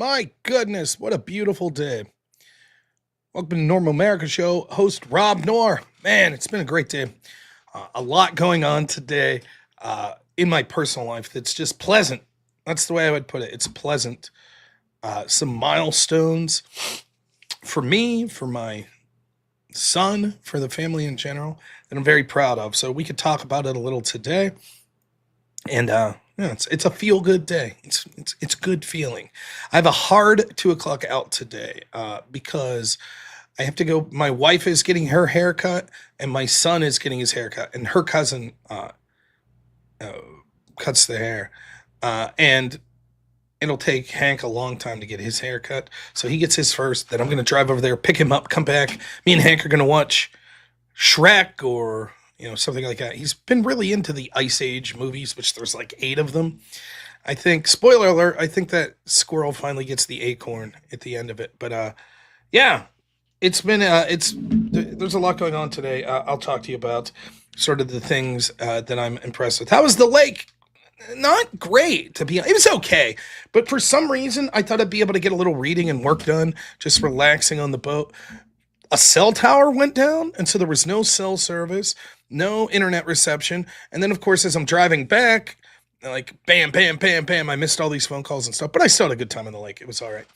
My goodness, what a beautiful day. Welcome to Normal America Show, host robnoerr. Man, it's been a great day. A lot going on today in my personal life that's just pleasant. That's the way I would put it. It's pleasant. Some milestones for me, for my son, for the family in general, that I'm very proud of. So we could talk about it a little today. And yeah, it's a feel good day. It's good feeling. I have a hard 2 o'clock out today because I have to go. My wife is getting her haircut, and my son is getting his haircut, and her cousin uh, cuts the hair, and it'll take Hank a long time to get his haircut. So he gets his first. Then I'm going to drive over there, pick him up, come back. Me and Hank are going to watch Shrek or something like that. He's been really into the Ice Age movies, which there's like 8 of them. I think, spoiler alert, I think that squirrel finally gets the acorn at the end of it. But yeah, there's a lot going on today. I'll talk to you about sort of the things that I'm impressed with. How was the lake? Not great, to be honest. It was okay, but for some reason I thought I'd be able to get a little reading and work done just relaxing on the boat. A cell tower went down, and so there was no cell service, no internet reception. And then, of course, as I'm driving back, like bam, bam, bam, bam, I missed all these phone calls and stuff, but I still had a good time in the lake. It was all right.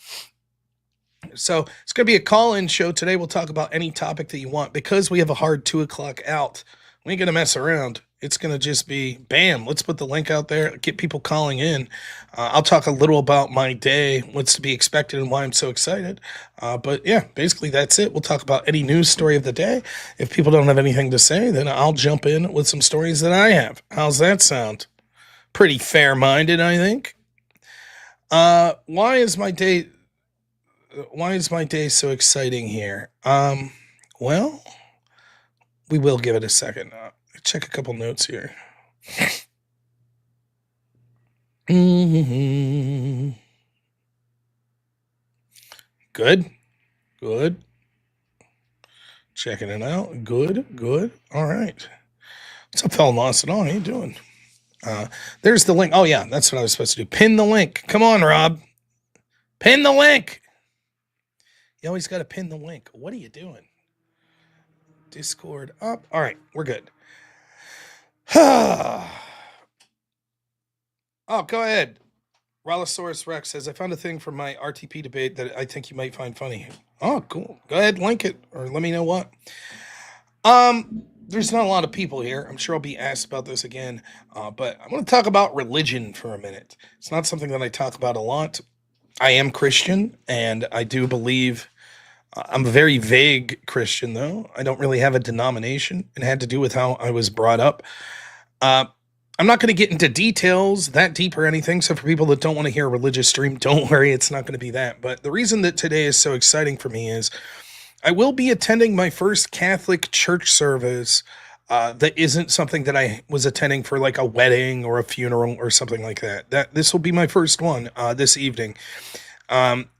So it's going to be a call-in show today. We'll talk about any topic that you want because we have a hard 2 o'clock out. We ain't going to mess around. It's going to just be bam. Let's put the link out there, get people calling in. I'll talk a little about my day, what's to be expected, and why I'm so excited. But yeah, basically that's it. We'll talk about any news story of the day. If people don't have anything to say, then I'll jump in with some stories that I have. How's that sound? Pretty fair-minded, I think. Why is my day? Why is my day so exciting here? Well, we will give it a second. Check a couple notes here. hmm Good, good. Checking it out. Good, good. All right. What's up, fella lost it all? How you doing? There's the link. Oh yeah, that's what I was supposed to do. Pin the link. Come on, Rob. Pin the link. You always got to pin the link. What are you doing? Discord up. All right, we're good. Oh, go ahead. Rallosaurus Rex says, I found a thing from my RTP debate that I think you might find funny. Oh, cool. Go ahead, link it, or let me know what. There's not a lot of people here. I'm sure I'll be asked about this again, but I want to talk about religion for a minute. It's not something that I talk about a lot. I am Christian, and I do believe I'm a very vague Christian, though. I don't really have a denomination. It had to do with how I was brought up. Uh, I'm not going to get into details that deep or anything. So for people that don't want to hear a religious stream, don't worry, it's not going to be that. But the reason that today is so exciting for me is I will be attending my first Catholic church service that isn't something that I was attending for like a wedding or a funeral or something like that. This will be my first one this evening.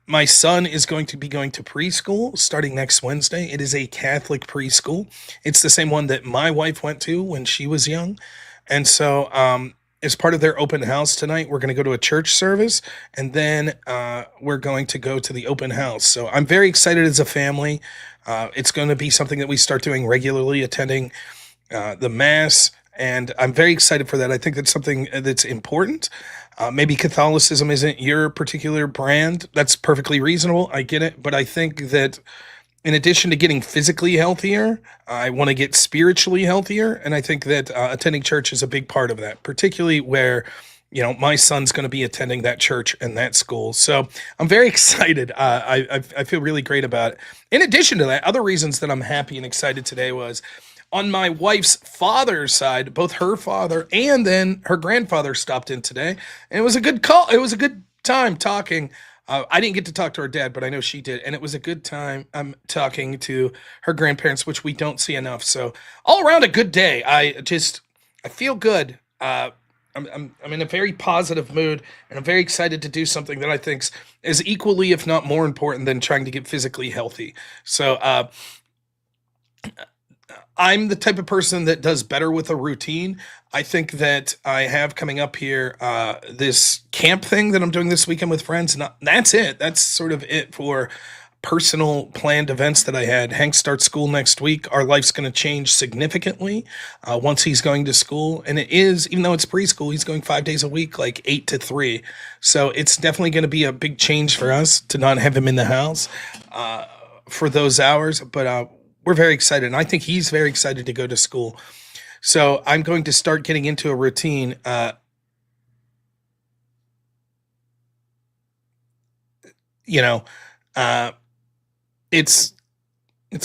My son is going to be going to preschool starting next Wednesday. It is a Catholic preschool. It's the same one that my wife went to when she was young. And so, as part of their open house tonight, we're going to go to a church service, and then we're going to go to the open house. So I'm very excited as a family. It's going to be something that we start doing regularly, attending the mass, and I'm very excited for that. I think that's something that's important. Maybe Catholicism isn't your particular brand. That's perfectly reasonable. I get it. But I think that in addition to getting physically healthier, I want to get spiritually healthier. And I think that attending church is a big part of that, particularly where, my son's going to be attending that church and that school. So I'm very excited. I feel really great about it. In addition to that, other reasons that I'm happy and excited today was on my wife's father's side, both her father and then her grandfather stopped in today. And it was a good call. It was a good time talking. I didn't get to talk to her dad, but I know she did. And it was a good time talking to her grandparents, which we don't see enough. So all around a good day. I feel good. I'm in a very positive mood, and I'm very excited to do something that I think is equally, if not more important than trying to get physically healthy. So I'm the type of person that does better with a routine. I think that I have coming up here this camp thing that I'm doing this weekend with friends. And that's it. That's sort of it for personal planned events that I had. Hank starts school next week. Our life's going to change significantly once he's going to school. And it is, even though it's preschool, he's going 5 days a week, like 8 to 3. So it's definitely going to be a big change for us to not have him in the house for those hours. But we're very excited. And I think he's very excited to go to school. So I'm going to start getting into a routine. You know, uh, it's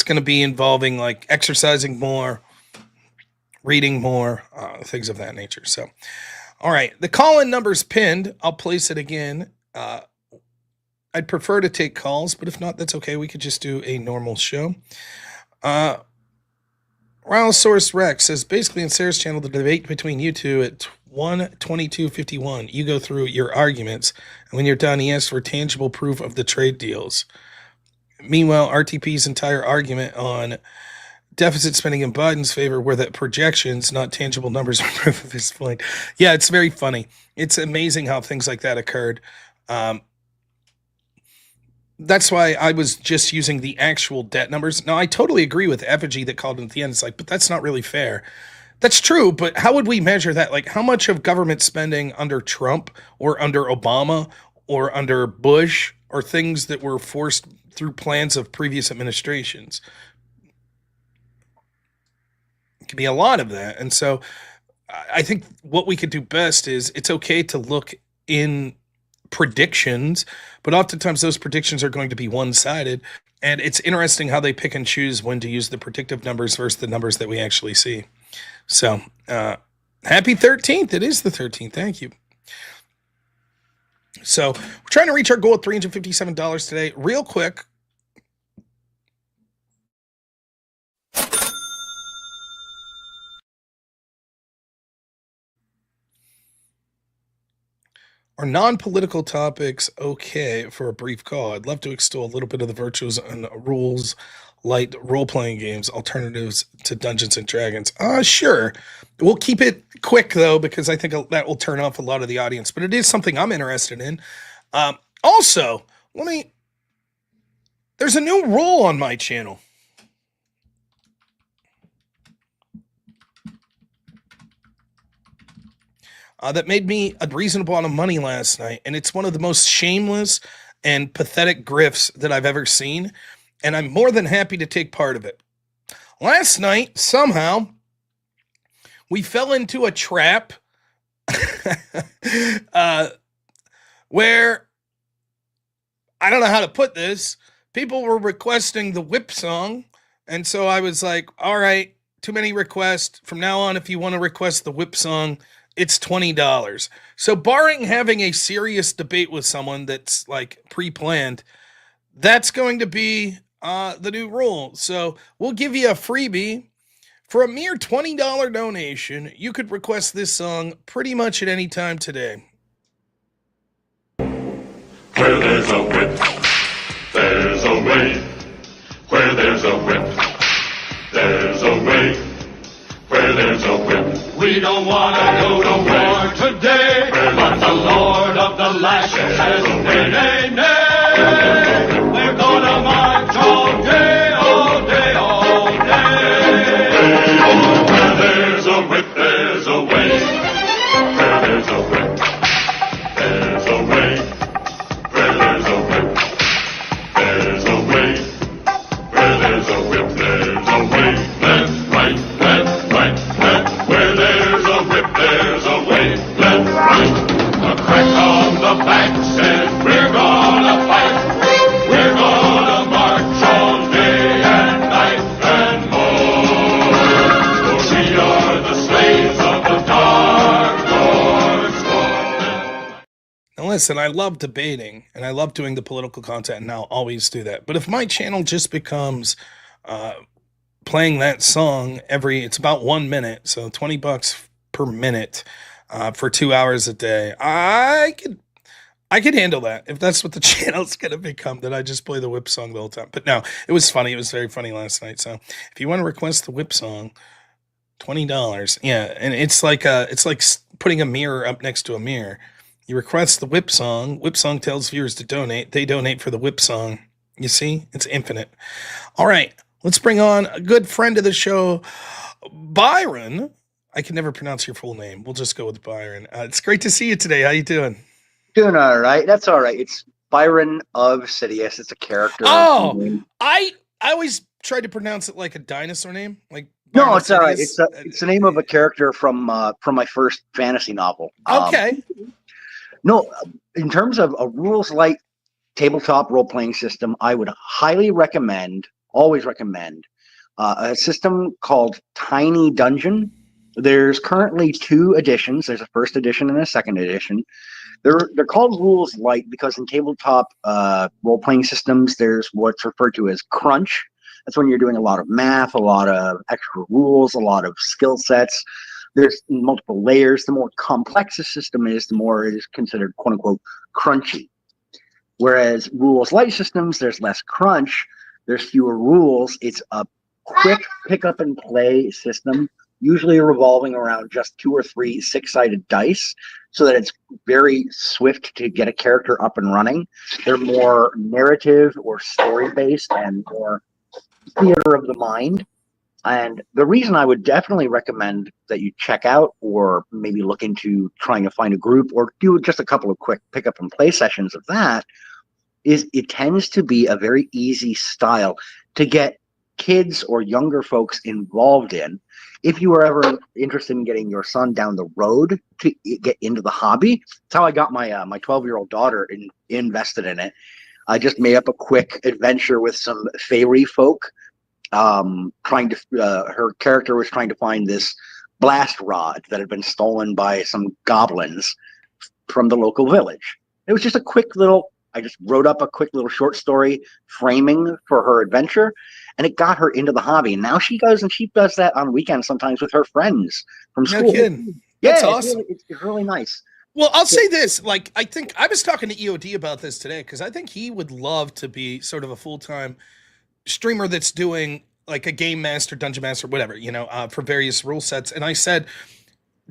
going to be involving like exercising more, reading more, things of that nature. So, all right, the call-in number's pinned. I'll place it again. I'd prefer to take calls, but if not, that's okay. We could just do a normal show. Rhilosaurus Rex says, basically in Sarah's channel, the debate between you two at 1:22:51. You go through your arguments, and when you're done, he asks for tangible proof of the trade deals. Meanwhile, RTP's entire argument on deficit spending in Biden's favor were that projections, not tangible numbers, are proof of his point. Yeah, it's very funny. It's amazing how things like that occurred. That's why I was just using the actual debt numbers. Now, I totally agree with Effigy that called in at the end. It's like, but that's not really fair. That's true, but how would we measure that? Like, how much of government spending under Trump or under Obama or under Bush or things that were forced through plans of previous administrations? It could be a lot of that. And so I think what we could do best is it's okay to look in predictions, but oftentimes those predictions are going to be one-sided. And it's interesting how they pick and choose when to use the predictive numbers versus the numbers that we actually see. So, happy 13th. It is the 13th. Thank you. So, we're trying to reach our goal of $357 today. Real quick. Are non-political topics okay for a brief call? I'd love to extol a little bit of the virtues and rules light role-playing games, alternatives to Dungeons and Dragons. Sure. We'll keep it quick, though, because I think that will turn off a lot of the audience. But it is something I'm interested in. Also, there's a new rule on my channel. That made me a reasonable amount of money last night. And it's one of the most shameless and pathetic grifts that I've ever seen. And I'm more than happy to take part of it. Last night, somehow, we fell into a trap where, I don't know how to put this, people were requesting the whip song. And so I was like, all right, too many requests. From now on, if you want to request the whip song, it's $20. So barring having a serious debate with someone that's like pre-planned, that's going to be the new rule. So we'll give you a freebie. For a mere $20 donation, you could request this song pretty much at any time today. Where there's a whip, there's a way. Where there's a whip, there's a way. Where there's a whip, we don't want to go to war today. But the Lord of the Lashes says, nay, nay, nay. We're gonna march all day, all day, all day. Where there's a whip, there's a way. Where there's a whip, there's a way. Where there's a whip, there's a way. Where there's a whip, there's a way. Left, right, left, right, left. Where there's a whip, there's a way. Left, right. A crack on the back says we're gonna fight. We're gonna march all day and night and more. For we are the slaves of the Dark Lord's Lord. Now listen, I love debating and I love doing the political content, and I'll always do that. But if my channel just becomes playing that song it's about 1 minute, so $20 per minute for 2 hours a day, I can handle that if that's what the channel's going to become. That I just play the whip song the whole time. But no, it was funny. It was very funny last night. So if you want to request the whip song, $20. Yeah, and it's like putting a mirror up next to a mirror. You request the whip song. Whip song tells viewers to donate. They donate for the whip song. You see, it's infinite. All right, let's bring on a good friend of the show, Byron. I can never pronounce your full name. We'll just go with Byron. It's great to see you today. How you doing? Doing all right. That's all right. It's Byron of Sidious. It's a character. Oh, I always tried to pronounce it like a dinosaur name, like No, Byron it's all right. Sidious. It's the name of a character from my first fantasy novel. Okay. No, in terms of a rules light tabletop role playing system, I would highly recommend, always recommend, a system called Tiny Dungeon. There's currently 2 editions. There's a first edition and a second edition. They're called rules light because in tabletop role playing systems, there's what's referred to as crunch. That's when you're doing a lot of math, a lot of extra rules, a lot of skill sets. There's multiple layers. The more complex a system is, the more it is considered quote unquote crunchy. Whereas rules light systems, there's less crunch, there's fewer rules. It's a quick pick up and play system, usually revolving around just 2 or 3 6-sided dice, so that it's very swift to get a character up and running. They're more narrative or story based and more theater of the mind. And the reason I would definitely recommend that you check out or maybe look into trying to find a group or do just a couple of quick pick up and play sessions of that is it tends to be a very easy style to get kids or younger folks involved in. If you were ever interested in getting your son down the road to get into the hobby, that's how I got my my 12-year-old daughter invested in it. I just made up a quick adventure with some fairy folk. Her character was trying to find this blast rod that had been stolen by some goblins from the local village. It was just a quick little, I just wrote up a quick little short story framing for her adventure, and it got her into the hobby. And now she does that on weekends sometimes with her friends from school. No kidding. Yeah, That's awesome. It's really nice. Well, I'll say this, like, I think I was talking to EOD about this today because I think he would love to be sort of a full-time streamer that's doing like a game master, dungeon master, whatever, for various rule sets. And I said,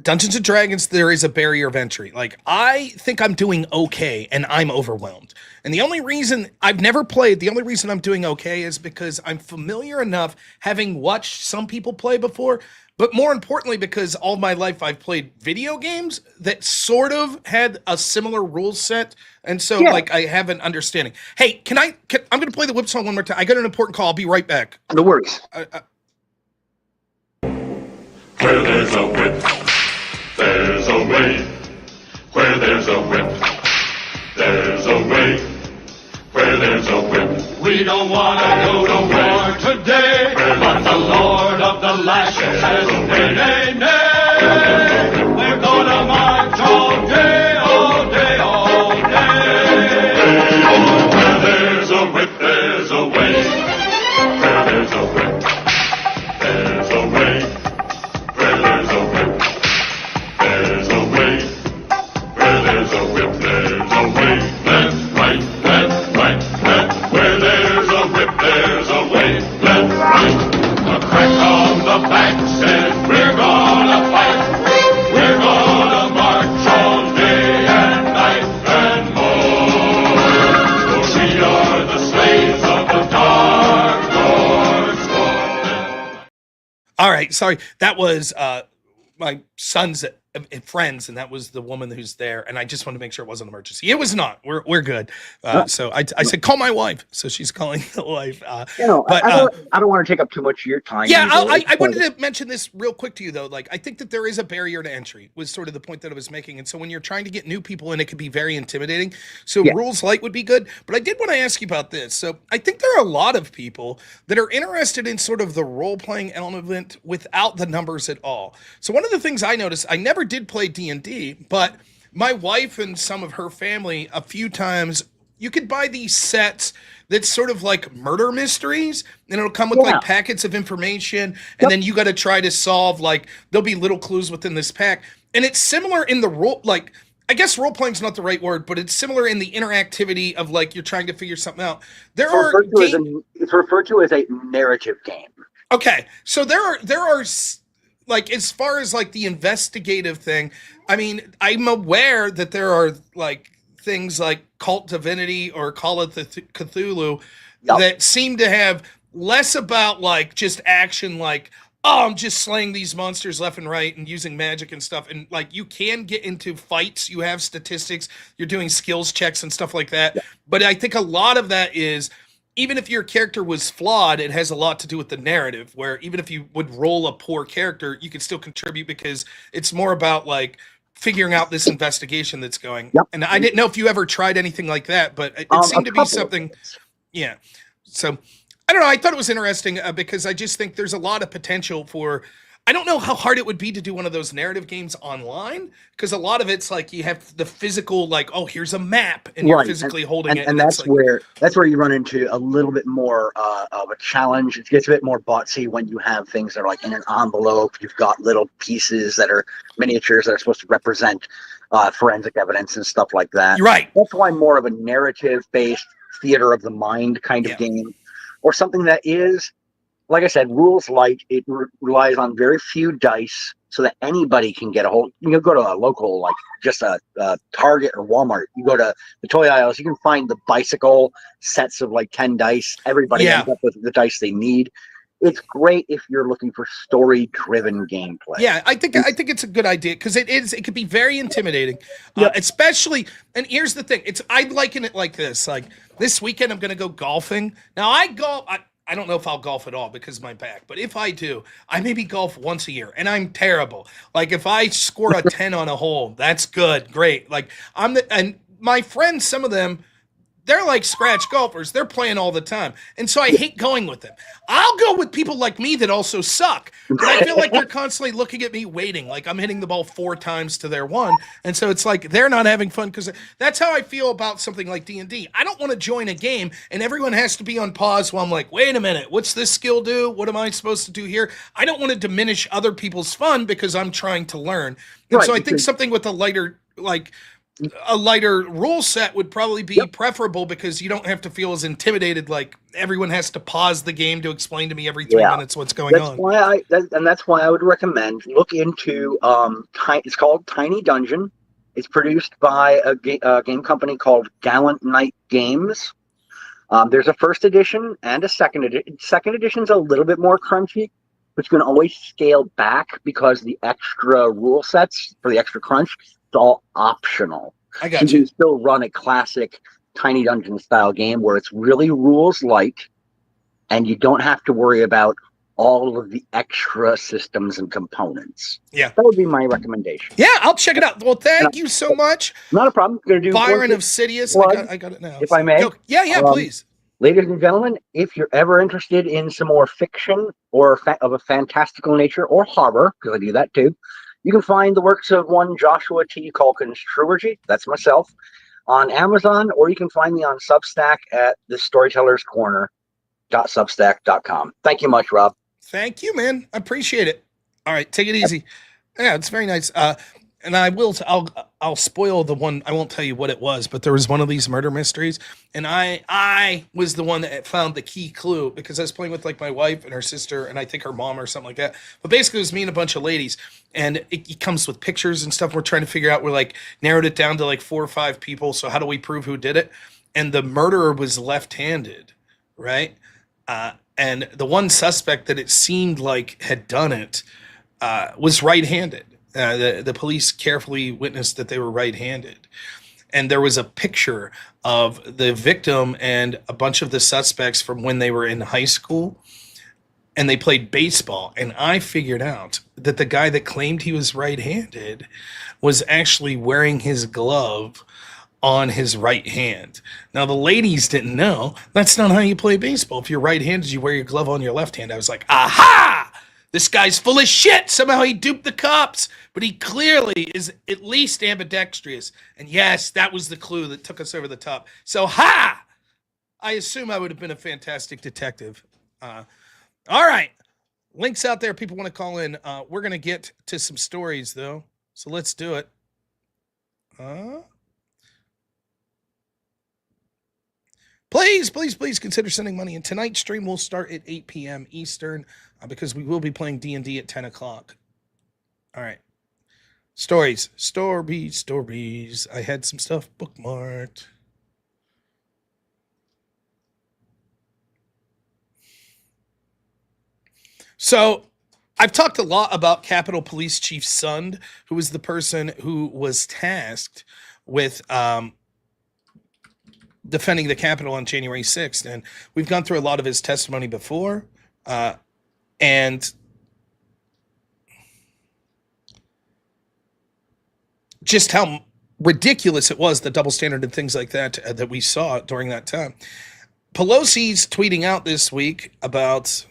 Dungeons and Dragons, there is a barrier of entry. Like, I think I'm doing okay and I'm overwhelmed. And the only reason I've never played, the only reason I'm doing okay is because I'm familiar enough having watched some people play before, but more importantly, because all my life I've played video games that sort of had a similar rule set. And so, like, I have an understanding. Hey, I'm going to play the whip song one more time. I got an important call. I'll be right back. The works. Where there's a whip, there's a way. Where there's a whip, there's a way. Where there's a whip, we don't want to go to war today. But the Lord of the Lashes says, nay, nay, nay. We're gonna march all day, all day, all day. Where there's a whip, there's a way. Where there's a whip, there's a way. Where there's a whip, there's a way. Where there's a whip, there's a way. Left, right, left, right, left. Where there's a whip, there's a way. Left, right. A crack on the back says we're gonna fight. We're gonna march all day and night and more. For we are the slaves of the Dark Lord's sword. All right, sorry. That was my son's friends, and that was the woman who's there. And I just wanted to make sure it wasn't an emergency. It was not. We're good. So I said, call my wife. So she's calling the wife. But I don't want to take up too much of your time. Yeah, I wanted to mention this real quick to you, though. Like, I think that there is a barrier to entry, was sort of the point that I was making. And so when you're trying to get new people in, it can be very intimidating. So rules light would be good. But I did want to ask you about this. So I think there are a lot of people that are interested in sort of the role-playing element without the numbers at all. So one of the things I noticed, I never did play D&D, but my wife and some of her family, a few times, you could buy these sets that's sort of like murder mysteries, and it'll come with like packets of information, and then you got to try to solve, like, there'll be little clues within this pack. And it's similar in the role, like, I guess role playing is not the right word, but it's similar in the interactivity of like you're trying to figure something out. There It's are referred to as game. it's referred to as a narrative game. Okay, so there are like as far as like the investigative thing. I mean, I'm aware that there are like things like Cult Divinity or Call of Cthulhu Yep. that seem to have less about like just action, like oh, I'm just slaying these monsters left and right and using magic and stuff. And like you can get into fights, you have statistics, you're doing skills checks and stuff like that. Yep. But I think a lot of that is even if your character was flawed, it has a lot to do with the narrative. Where even if you would roll a poor character, you could still contribute because it's more about like figuring out this investigation that's going. Yep. And I didn't know if you ever tried anything like that, but it A seemed to be couple of something. things. Yeah. So I don't know. I thought it was interesting because I just think there's a lot of potential for. I don't know how hard it would be to do one of those narrative games online because a lot of it's like you have the physical, like, oh, here's a map and you're physically holding it. And it's that's like, where you run into a little bit more of a challenge. It gets a bit more botsy when you have things that are like in an envelope. You've got little pieces that are miniatures that are supposed to represent forensic evidence and stuff like that. you're right. That's why more of a narrative-based theater of the mind kind of Yeah. game, or something that is, like I said, rules light. It relies on very few dice, so that anybody can get a hold. You can go to a local, like just a Target or Walmart. You go to the toy aisles, you can find the bicycle sets of like 10 dice. Everybody Yeah. ends up with the dice they need. It's great if you're looking for story-driven gameplay. Yeah, I think it's a good idea because it could be very intimidating, Yep. especially. And here's the thing: I liken it like this. Like this weekend, I'm going to go golfing. Now I golf. I don't know if I'll golf at all because of my back, but if I do, I maybe golf once a year, and I'm terrible. Like if I score a 10 on a hole, that's good, great. Like and my friends, some of them. They're like scratch golfers. They're playing all the time. And so I hate going with them. I'll go with people like me that also suck. But I feel like they're constantly looking at me waiting. Like I'm hitting the ball 4 times to their 1. And so it's like they're not having fun because that's how I feel about something like D&D. I don't want to join a game and everyone has to be on pause while I'm like, wait a minute, what's this skill do? What am I supposed to do here? I don't want to diminish other people's fun because I'm trying to learn. And Right, so I think because- something with a lighter rule set would probably be preferable because you don't have to feel as intimidated. Like everyone has to pause the game to explain to me every 3 minutes what's going That's on. why that's why I would recommend look into it's called Tiny Dungeon. It's produced by a game company called Gallant Knight Games. There's a first edition and a second edition. Second edition's a little bit more crunchy, but you can always scale back because the extra rule sets for the extra crunch, it's all optional. I So got you you. can still run a classic Tiny Dungeon style game where it's really rules light, and you don't have to worry about all of the extra systems and components. Yeah. That would be my recommendation. Yeah, I'll check it out. Well, thank you so much, Not a problem. I'm going to do Byron one of Sidious. plug, I got it now. if I may. Yeah, please. Ladies and gentlemen, if you're ever interested in some more fiction or of a fantastical nature or horror, because I do that too, you can find the works of one Joshua T. Calkins Trubergy, that's myself, on Amazon, or you can find me on Substack at thestorytellerscorner.substack.com. Thank you much, Rob. Thank you, man. I appreciate it. All right, take it easy. Yeah, it's very nice. And I'll spoil the one. I won't tell you what it was, but there was one of these murder mysteries, and I was the one that found the key clue because I was playing with like my wife and her sister, and I think her mom or something like that. But basically, it was me and a bunch of ladies, and it comes with pictures and stuff. We're trying to figure out. We're like narrowed it down to like 4 or 5 people. So how do we prove who did it? And the murderer was left-handed, right? And the one suspect that it seemed like had done it was right-handed. The police carefully witnessed that they were right-handed. And there was a picture of the victim and a bunch of the suspects from when they were in high school and they played baseball. And I figured out that the guy that claimed he was right-handed was actually wearing his glove on his right hand. Now, the ladies didn't know that's not how you play baseball. If you're right-handed, you wear your glove on your left hand. I was like, aha! This guy's full of shit. Somehow he duped the cops, but he clearly is at least ambidextrous. And yes, that was the clue that took us over the top. So, ha! I assume I would have been a fantastic detective. All right. Links out there. People want to call in. We're going to get to some stories, though. So let's do it. Please consider sending money. And tonight's stream will start at 8 p.m. Eastern because we will be playing D&D at 10 o'clock. All right. Stories. I had some stuff bookmarked. So I've talked a lot about Capitol Police Chief Sund, who was the person who was tasked with defending the Capitol on January 6th. And we've gone through a lot of his testimony before. And just how ridiculous it was, the double standard and things like that that we saw during that time. Pelosi's tweeting out this week about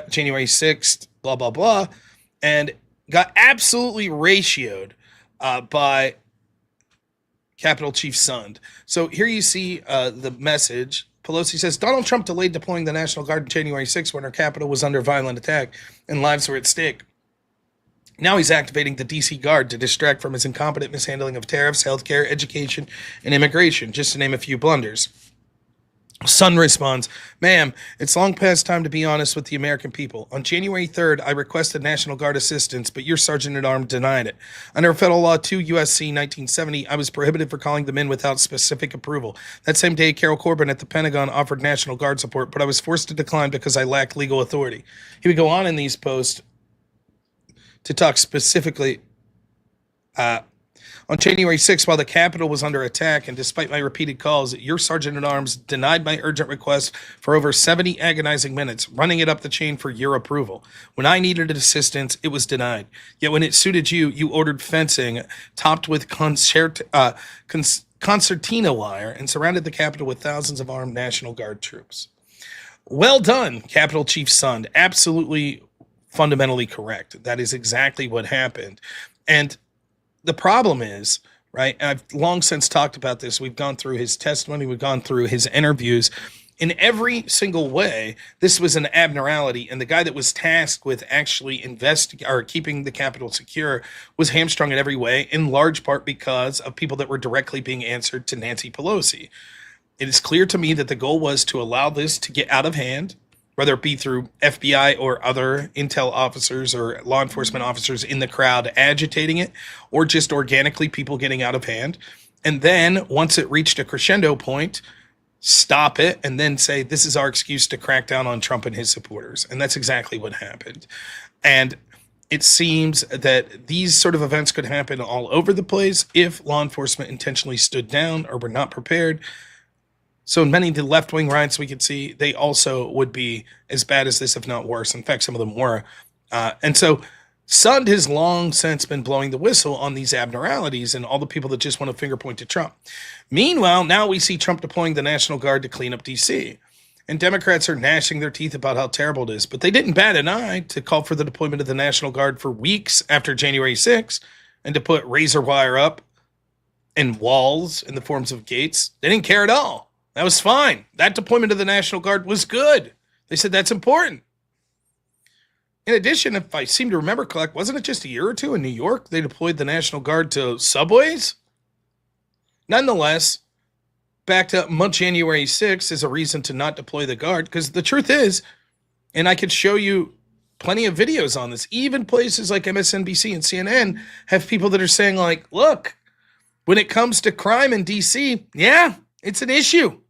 January 6th, blah, blah, blah, and got absolutely ratioed by Capitol Chief Sund. So here you see the message. Pelosi says, Donald Trump delayed deploying the National Guard on January 6th when our Capitol was under violent attack and lives were at stake. Now he's activating the D.C. Guard to distract from his incompetent mishandling of tariffs, healthcare, education, and immigration, just to name a few blunders. Sund responds, ma'am, it's long past time to be honest with the American people. On January 3rd, I requested National Guard assistance, but your Sergeant-at-Arms denied it. Under Federal Law 2 U.S.C. 1970, I was prohibited for calling them in without specific approval. That same day, Carol Corbin at the Pentagon offered National Guard support, but I was forced to decline because I lacked legal authority. He would go on in these posts to talk specifically on January 6th, while the Capitol was under attack, and despite my repeated calls, your Sergeant-at-Arms denied my urgent request for over 70 agonizing minutes, running it up the chain for your approval. When I needed assistance, it was denied. Yet when it suited you, you ordered fencing topped with concertina wire and surrounded the Capitol with thousands of armed National Guard troops. Well done, Capitol Chief Sund. Absolutely fundamentally correct. That is exactly what happened. And the problem is, right, I've long since talked about this. We've gone through his testimony. We've gone through his interviews. In every single way, this was an abnormality. And the guy that was tasked with actually keeping the Capitol secure was hamstrung in every way, in large part because of people that were directly being answered to Nancy Pelosi. It is clear to me that the goal was to allow this to get out of hand, whether it be through FBI or other intel officers or law enforcement officers in the crowd agitating it, or just organically people getting out of hand. And then once it reached a crescendo point, stop it and then say, this is our excuse to crack down on Trump and his supporters. And that's exactly what happened. And it seems that these sort of events could happen all over the place if law enforcement intentionally stood down or were not prepared. So in many of the left-wing riots we could see, they also would be as bad as this, if not worse. In fact, some of them were. And so Sund has long since been blowing the whistle on these abnormalities and all the people that just want to finger point to Trump. Meanwhile, now we see Trump deploying the National Guard to clean up D.C. And Democrats are gnashing their teeth about how terrible it is. But they didn't bat an eye to call for the deployment of the National Guard for weeks after January 6th and to put razor wire up and walls in the forms of gates. They didn't care at all. That was fine. That deployment of the National Guard was good. They said that's important. In addition, if I seem to remember correct, wasn't it just a year or two in New York they deployed the National Guard to subways? Nonetheless, back to January 6th is a reason to not deploy the Guard, because the truth is, and I could show you plenty of videos on this, even places like MSNBC and CNN have people that are saying like, look, when it comes to crime in D.C., yeah, it's an issue.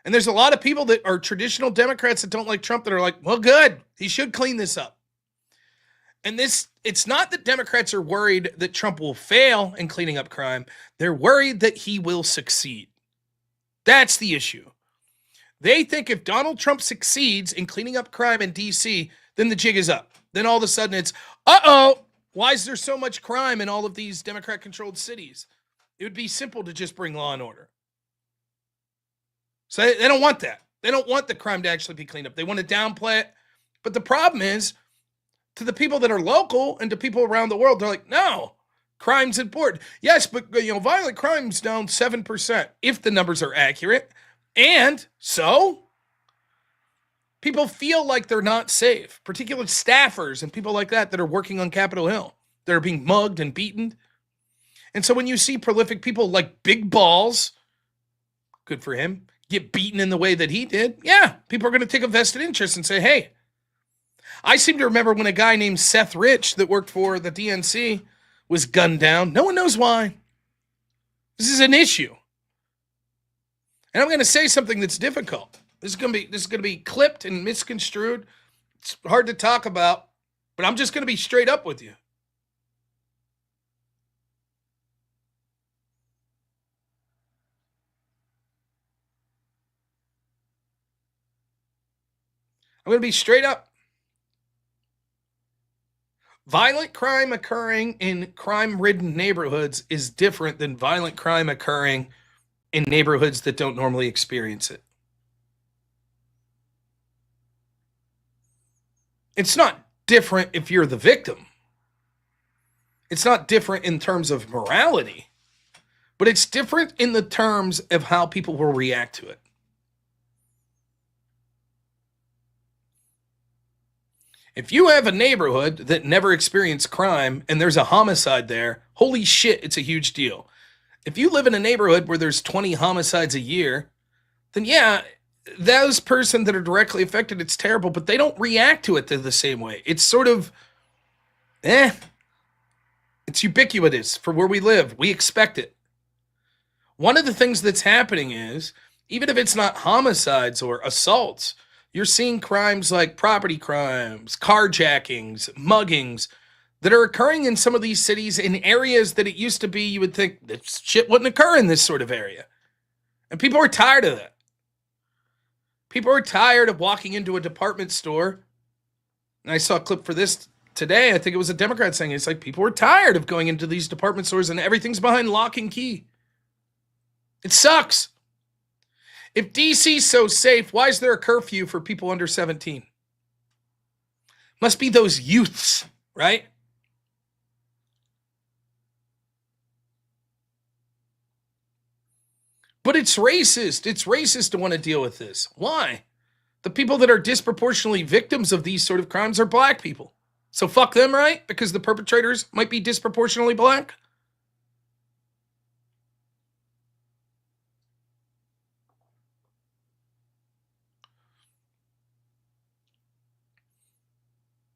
And there's a lot of people that are traditional Democrats that don't like Trump that are like, well, good, he should clean this up. And it's not that Democrats are worried that Trump will fail in cleaning up crime. They're worried that he will succeed. That's the issue. They think if Donald Trump succeeds in cleaning up crime in D.C., then the jig is up. Then all of a sudden it's, why is there so much crime in all of these Democrat-controlled cities? It would be simple to just bring law and order. So they don't want that. They don't want the crime to actually be cleaned up. They want to downplay it. But the problem is, to the people that are local and to people around the world, they're like, no, crime's important. Yes, but violent crime's down 7%, if the numbers are accurate. And so people feel like they're not safe, particularly staffers and people like that are working on Capitol Hill that are being mugged and beaten. And so when you see prolific people like Big Balls, good for him, get beaten in the way that he did, yeah, people are going to take a vested interest and say, hey, I seem to remember when a guy named Seth Rich that worked for the DNC was gunned down. No one knows why. This is an issue. And I'm going to say something that's difficult. This is going to be clipped and misconstrued. It's hard to talk about, but I'm just going to be straight up with you. I'm going to be straight up. Violent crime occurring in crime-ridden neighborhoods is different than violent crime occurring in neighborhoods that don't normally experience it. It's not different if you're the victim. It's not different in terms of morality, but it's different in the terms of how people will react to it. If you have a neighborhood that never experienced crime and there's a homicide there, holy shit, it's a huge deal. If you live in a neighborhood where there's 20 homicides a year, then yeah, those person that are directly affected, it's terrible, but they don't react to it the same way. It's sort of, it's ubiquitous for where we live. We expect it. One of the things that's happening is, even if it's not homicides or assaults, you're seeing crimes like property crimes, carjackings, muggings that are occurring in some of these cities in areas that it used to be you would think this shit wouldn't occur in this sort of area. And people are tired of that. People are tired of walking into a department store. And I saw a clip for this today. I think it was a Democrat saying it's like people are tired of going into these department stores and everything's behind lock and key. It sucks. If DC's so safe, why is there a curfew for people under 17? Must be those youths, right? But it's racist. It's racist to want to deal with this. Why? The people that are disproportionately victims of these sort of crimes are black people. So fuck them, right? Because the perpetrators might be disproportionately black.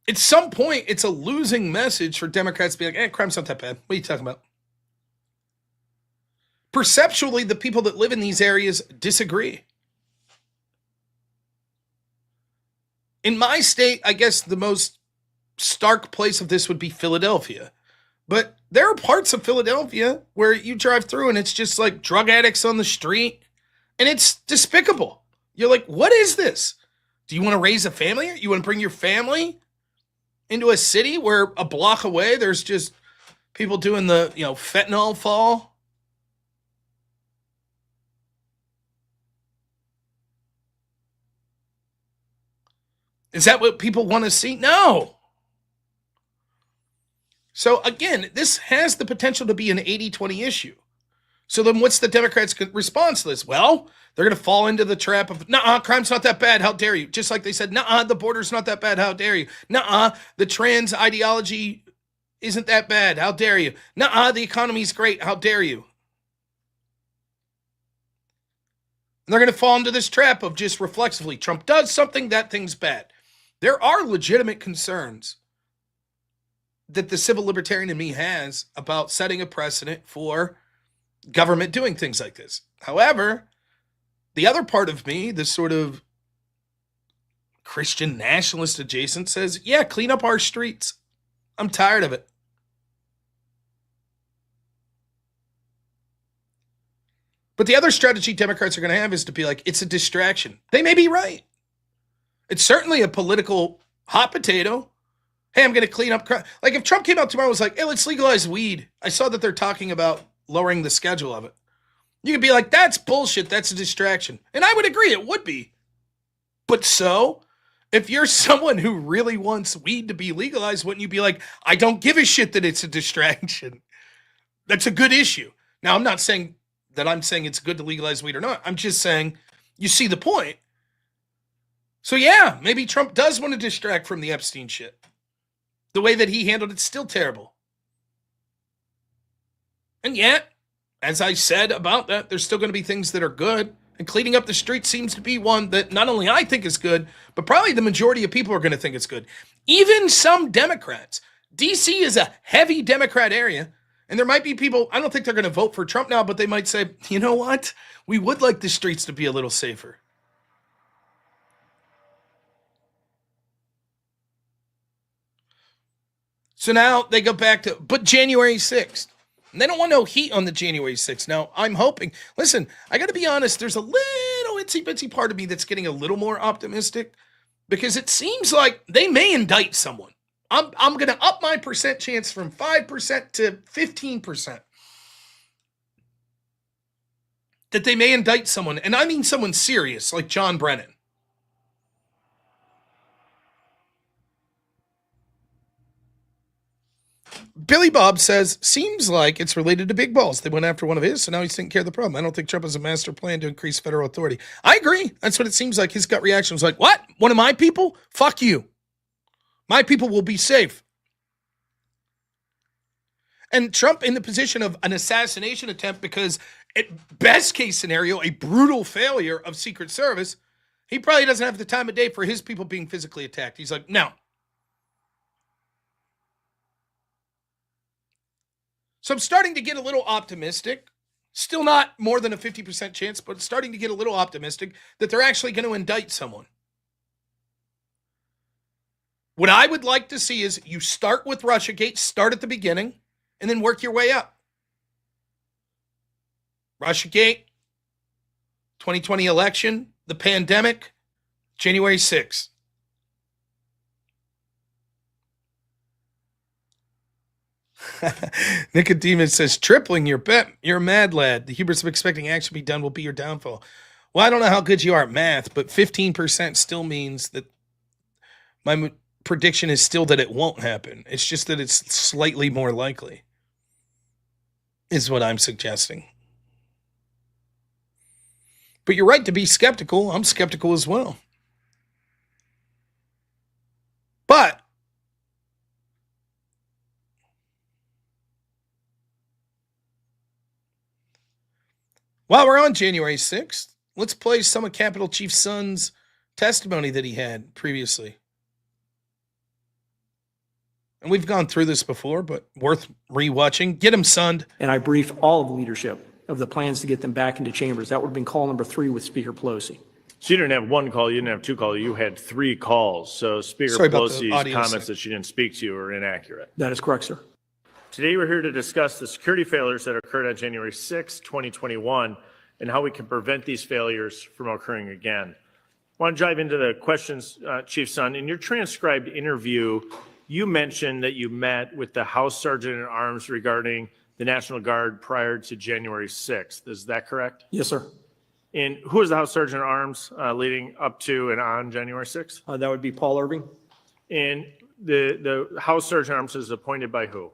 At some point, it's a losing message for Democrats to be like, crime's not that bad. What are you talking about? Perceptually, the people that live in these areas disagree. In my state, I guess the most stark place of this would be Philadelphia. But there are parts of Philadelphia where you drive through and it's just like drug addicts on the street. And it's despicable. You're like, what is this? Do you want to raise a family? You want to bring your family into a city where a block away there's just people doing the, fentanyl fall? Is that what people want to see? No. So again, this has the potential to be an 80-20 issue. So then what's the Democrats' response to this? Well, they're going to fall into the trap of, crime's not that bad. How dare you? Just like they said, the border's not that bad. How dare you? The trans ideology isn't that bad. How dare you? The economy's great. How dare you? And they're going to fall into this trap of just reflexively, Trump does something, that thing's bad. There are legitimate concerns that the civil libertarian in me has about setting a precedent for government doing things like this. However, the other part of me, this sort of Christian nationalist adjacent, says, yeah, clean up our streets. I'm tired of it. But the other strategy Democrats are going to have is to be like, it's a distraction. They may be right. It's certainly a political hot potato. Hey, I'm going to clean up crime. Like if Trump came out tomorrow and was like, hey, let's legalize weed. I saw that they're talking about lowering the schedule of it. You could be like, that's bullshit. That's a distraction. And I would agree, it would be. But so, if you're someone who really wants weed to be legalized, wouldn't you be like, I don't give a shit that it's a distraction? That's a good issue. Now, I'm not saying that I'm saying it's good to legalize weed or not. I'm just saying, you see the point. So yeah, maybe Trump does want to distract from the Epstein shit. The way that he handled it's still terrible. And yet, as I said about that, there's still going to be things that are good. And cleaning up the streets seems to be one that not only I think is good, but probably the majority of people are going to think it's good. Even some Democrats. DC is a heavy Democrat area. And there might be people, I don't think they're going to vote for Trump now, but they might say, you know what? We would like the streets to be a little safer. So now they go back to, but January 6th. And they don't want no heat on the January 6th. Now, I'm hoping, listen, I got to be honest, there's a little itsy-bitsy part of me that's getting a little more optimistic because it seems like they may indict someone. I'm going to up my percent chance from 5% to 15% that they may indict someone. And I mean someone serious, like John Brennan. Billy Bob says, seems like it's related to big balls. They went after one of his, so now he's taking care of the problem. I don't think Trump has a master plan to increase federal authority. I agree. That's what it seems like. His gut reaction was like, what? One of my people? Fuck you. My people will be safe. And Trump in the position of an assassination attempt because at best case scenario, a brutal failure of Secret Service, he probably doesn't have the time of day for his people being physically attacked. He's like, no. So I'm starting to get a little optimistic. Still not more than a 50% chance, but starting to get a little optimistic that they're actually going to indict someone. What I would like to see is you start with Russiagate, start at the beginning, and then work your way up. Russiagate, 2020 election, the pandemic, January 6th. Nicodemus says, tripling your bet. You're a mad lad. The hubris of expecting action to be done will be your downfall. Well, I don't know how good you are at math, but 15% still means that my prediction is still that it won't happen. It's just that it's slightly more likely, is what I'm suggesting. But you're right to be skeptical. I'm skeptical as well. But while we're on January 6th, let's play some of Capitol Chief Son's testimony that he had previously. And we've gone through this before, but worth rewatching. Get him, son. And I briefed all of the leadership of the plans to get them back into chambers. That would have been call number 3 with Speaker Pelosi. So you didn't have one call, you didn't have 2 calls, you had 3 calls. So Speaker Pelosi's comments that she didn't speak to you are inaccurate. That is correct, sir. Today we're here to discuss the security failures that occurred on January 6, 2021, and how we can prevent these failures from occurring again. I want to dive into the questions, Chief Son. In your transcribed interview, you mentioned that you met with the House Sergeant at Arms regarding the National Guard prior to January 6th. Is that correct? Yes, sir. And who was the House Sergeant at Arms leading up to and on January 6th? That would be Paul Irving. And the House Sergeant at Arms is appointed by who?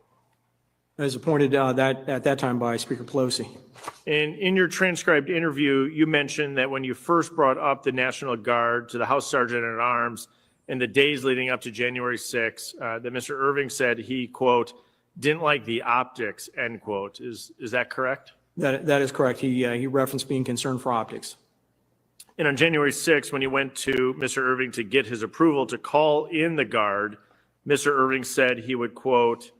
I was appointed at that time by Speaker Pelosi. And in your transcribed interview, you mentioned that when you first brought up the National Guard to the House Sergeant at Arms in the days leading up to January 6th, that Mr. Irving said he, quote, didn't like the optics, end quote. Is that correct? That is correct. He referenced being concerned for optics. And on January 6th, when you went to Mr. Irving to get his approval to call in the Guard, Mr. Irving said he would, quote,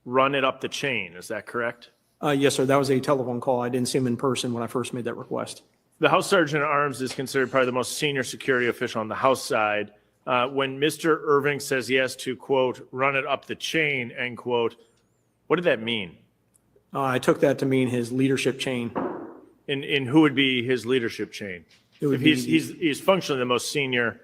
run it up the chain. Is that correct? Yes, sir. That was a telephone call. I didn't see him in person when I first made that request. The House Sergeant at Arms is considered probably the most senior security official on the House side. When Mr. Irving says he has to, quote, run it up the chain, end quote, what did that mean? I took that to mean his leadership chain. And who would be his leadership chain? If he's functionally the most senior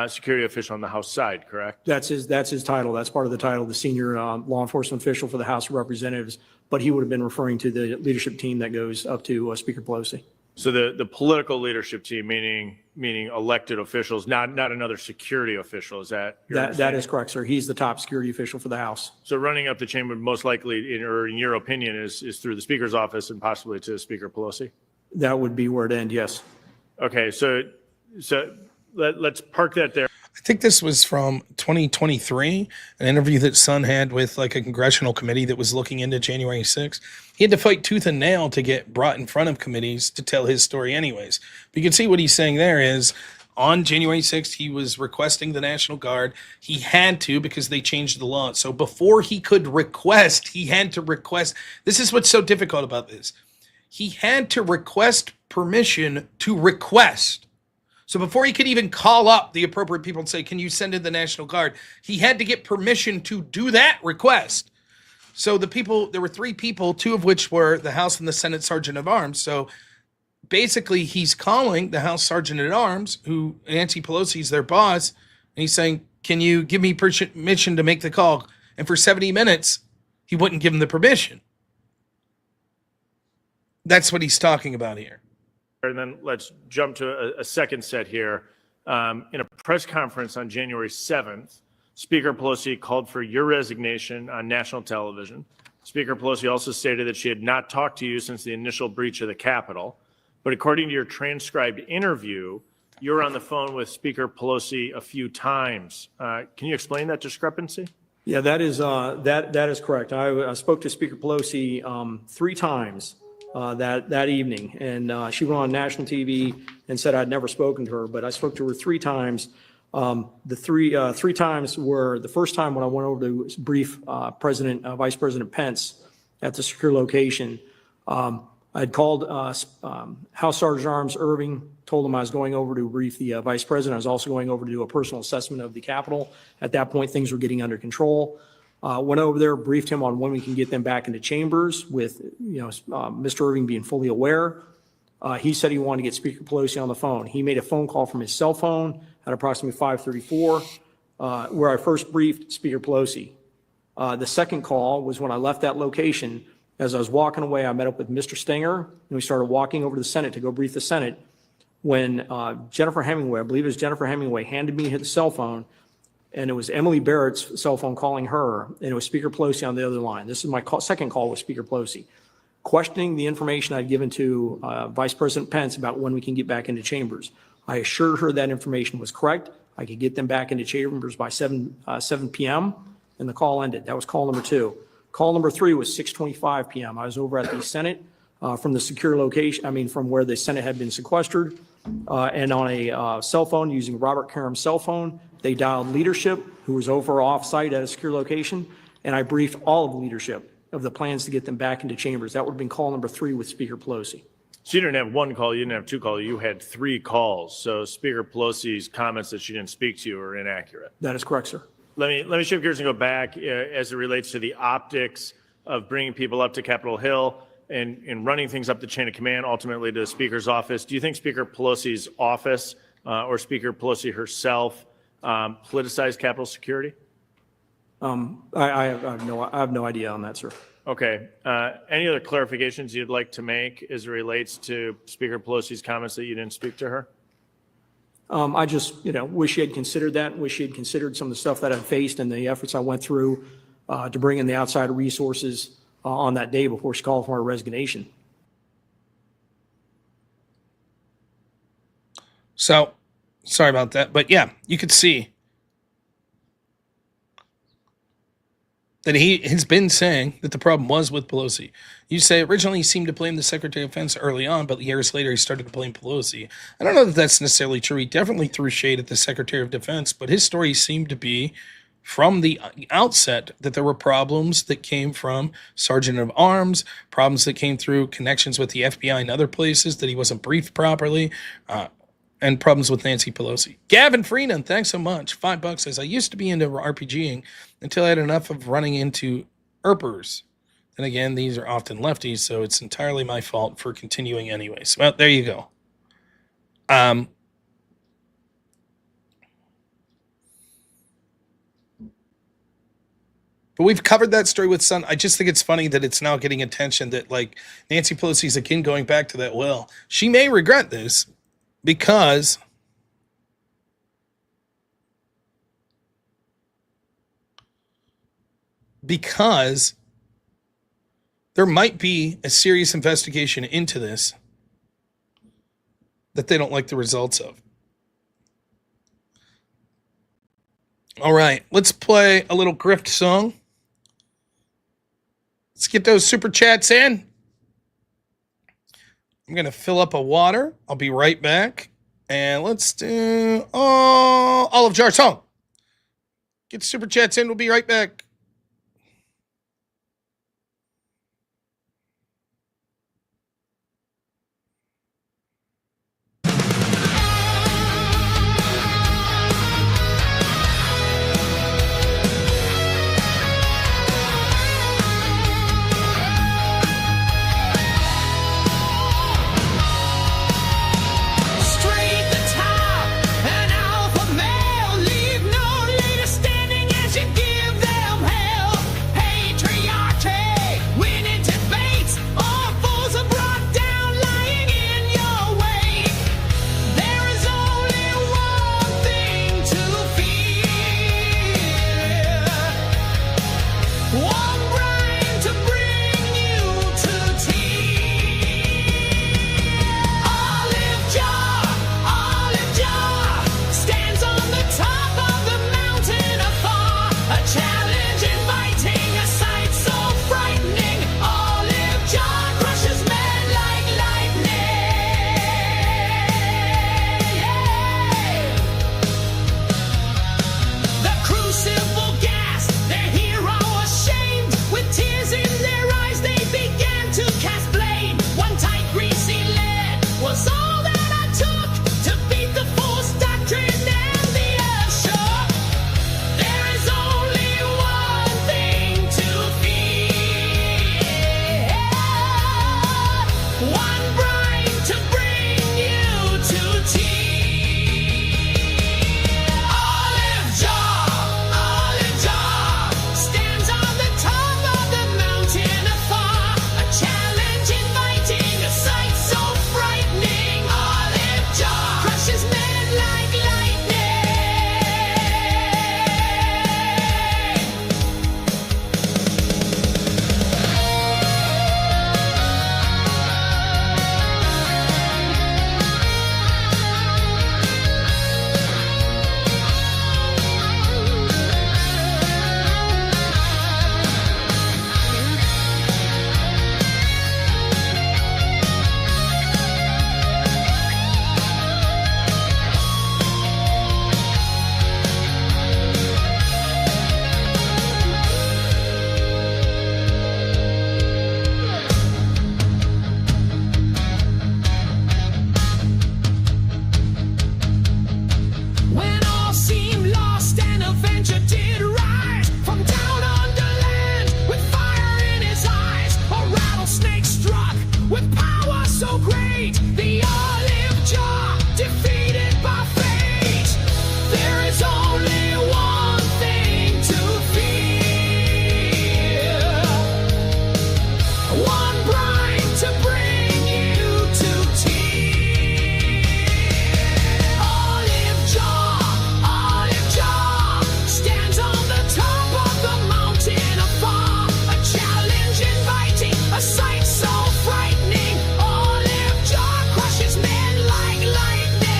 security official on the House side, correct? That's his title. That's part of the title, the senior law enforcement official for the House of Representatives. But he would have been referring to the leadership team that goes up to Speaker Pelosi. So the political leadership team, meaning elected officials, not another security official, is that? That is correct, sir. He's the top security official for the House. So running up the chain would most likely, in your opinion, is through the Speaker's office and possibly to Speaker Pelosi? That would be where it ends, yes. Okay, so let's park that there. I think this was from 2023, an interview that Sun had with like a congressional committee that was looking into January 6th. He had to fight tooth and nail to get brought in front of committees to tell his story anyways. But you can see what he's saying there is on January 6th, he was requesting the National Guard. He had to because they changed the law. So before he could request, he had to request. This is what's so difficult about this. He had to request permission to request. So before he could even call up the appropriate people and say, can you send in the National Guard? He had to get permission to do that request. So there were 3 people, 2 of which were the House and the Senate Sergeant of Arms. So basically he's calling the House Sergeant at Arms, who Nancy Pelosi's their boss, and he's saying, can you give me permission to make the call? And for 70 minutes, he wouldn't give him the permission. That's what he's talking about here. And then let's jump to a second set here. In a press conference on January 7th, Speaker Pelosi called for your resignation on national television. Speaker Pelosi also stated that she had not talked to you since the initial breach of the Capitol. But according to your transcribed interview, you were on the phone with Speaker Pelosi a few times. Can you explain that discrepancy? Yeah, that is correct. I spoke to Speaker Pelosi 3 times that evening, and she went on national TV and said I'd never spoken to her, but I spoke to her 3 times. The three times were the first time when I went over to brief Vice President Pence at the secure location. I'd called House Sergeant Arms Irving, told him I was going over to brief the Vice President. I was also going over to do a personal assessment of the Capitol. At that point, things were getting under control. Went over there, briefed him on when we can get them back into chambers with, Mr. Irving being fully aware. He said he wanted to get Speaker Pelosi on the phone. He made a phone call from his cell phone at approximately 5:34, where I first briefed Speaker Pelosi. The second call was when I left that location. As I was walking away, I met up with Mr. Stenger, and we started walking over to the Senate to go brief the Senate. When Jennifer Hemingway, I believe it was Jennifer Hemingway, handed me his cell phone, and it was Emily Barrett's cell phone calling her, and it was Speaker Pelosi on the other line. This is my second call with Speaker Pelosi, questioning the information I'd given to Vice President Pence about when we can get back into chambers. I assured her that information was correct. I could get them back into chambers by 7 p.m., and the call ended. That was call number 2. Call number 3 was 6:25 p.m. I was over at the Senate from the secure location, from where the Senate had been sequestered, and on a cell phone using Robert Karam's cell phone, they dialed leadership, who was over off-site at a secure location, and I briefed all of the leadership of the plans to get them back into chambers. That would have been call number 3 with Speaker Pelosi. So you didn't have 1 call, you didn't have 2 calls, you had 3 calls. So Speaker Pelosi's comments that she didn't speak to you are inaccurate. That is correct, sir. Let me shift gears and go back as it relates to the optics of bringing people up to Capitol Hill and running things up the chain of command, ultimately to the Speaker's office. Do you think Speaker Pelosi's office or Speaker Pelosi herself politicized Capitol security? I have no idea on that, sir. Okay. Any other clarifications you'd like to make as it relates to Speaker Pelosi's comments that you didn't speak to her? I just, wish she had considered that, wish she had considered some of the stuff that I faced and the efforts I went through to bring in the outside resources on that day before she called for her resignation. So, sorry about that. But yeah, you could see that he has been saying that the problem was with Pelosi. You say originally he seemed to blame the Secretary of Defense early on, but years later he started to blame Pelosi. I don't know that that's necessarily true. He definitely threw shade at the Secretary of Defense, but his story seemed to be from the outset that there were problems that came from Sergeant of Arms, problems that came through connections with the FBI and other places, that he wasn't briefed properly, and problems with Nancy Pelosi. Gavin Freenan, thanks so much. $5 says, I used to be into RPGing until I had enough of running into ERPers. And again, these are often lefties, so it's entirely my fault for continuing anyways. Well, there you go. But we've covered that story with Sun. I just think it's funny that it's now getting attention that, like, Nancy Pelosi's again going back to that well. She may regret this because there might be a serious investigation into this that they don't like the results of. All right, let's play a little grift song. Let's get those super chats in. I'm going to fill up a water. I'll be right back. And let's do Olive Jar song. Get super chats in. We'll be right back. Straight the top, an alpha male, leave no leader standing as you give them hell. Patriarchy, winning debates, all fools are brought down, lying in your wake. There is only one thing to fear, one brain to bring you to tea. Olive jar, stands on the top of the mountain afar. A challenge inviting, a sight so frightening. Olive jar crushes men like lightning. The crucible gas, their hero ashamed. With tears in their eyes, they began to cast blame. One tight, greasy lead was all that I took to beat the false doctrine and the earth shook. There is only one thing to fear, one brain to bring you to tea. Olive jar, stands on the top of the mountain afar. A challenge inviting, a sight so frightening. Olive jar crushes men like lightning. When all seemed lost, an avenger did rise from down under land with fire in his eyes. A rattlesnake struck with power so great, the olive jar defeated by fate. There is only one thing to fear, one brine to bring you to tea. Olive jar, stands on the top of the mountain afar. A challenge inviting, a sight so frightening. Olive jar crushes men like lightning.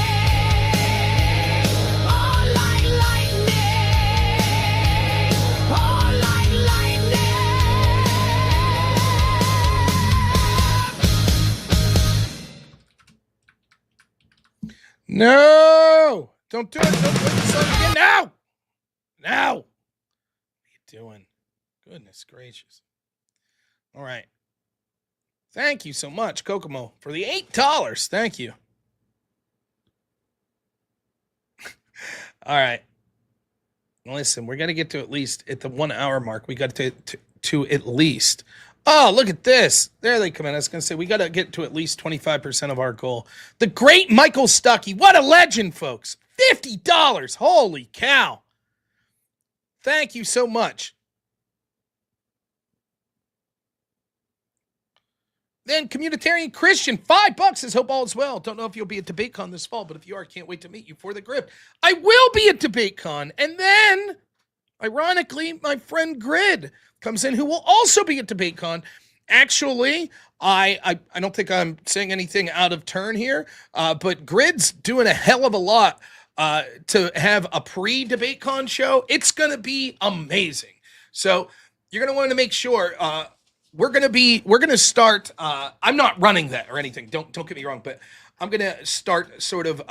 Oh, like lightning. Oh, like lightning. No! Don't do it. Don't play the song again. Now! Now! What are you doing? Goodness gracious. All right. Thank you so much, Kokomo, for the $8. Thank you. All right. Listen, we're going to get to at least at the 1 hour mark. We got to at least. Oh, look at this. There they come in. I was going to say, we got to get to at least 25% of our goal. The great Michael Stuckey. What a legend, folks. $50. Holy cow. Thank you so much. Then Communitarian Christian, $5 says, hope all is well. Don't know if you'll be at DebateCon this fall, but if you are, can't wait to meet you for the grip. I will be at DebateCon. And then, ironically, my friend Grid comes in, who will also be at DebateCon. Actually, I don't think I'm saying anything out of turn here, but Grid's doing a hell of a lot to have a pre-debate con show. It's going to be amazing. So you're going to want to make sure we're going to start. I'm not running that or anything. Don't get me wrong, but I'm going to start sort of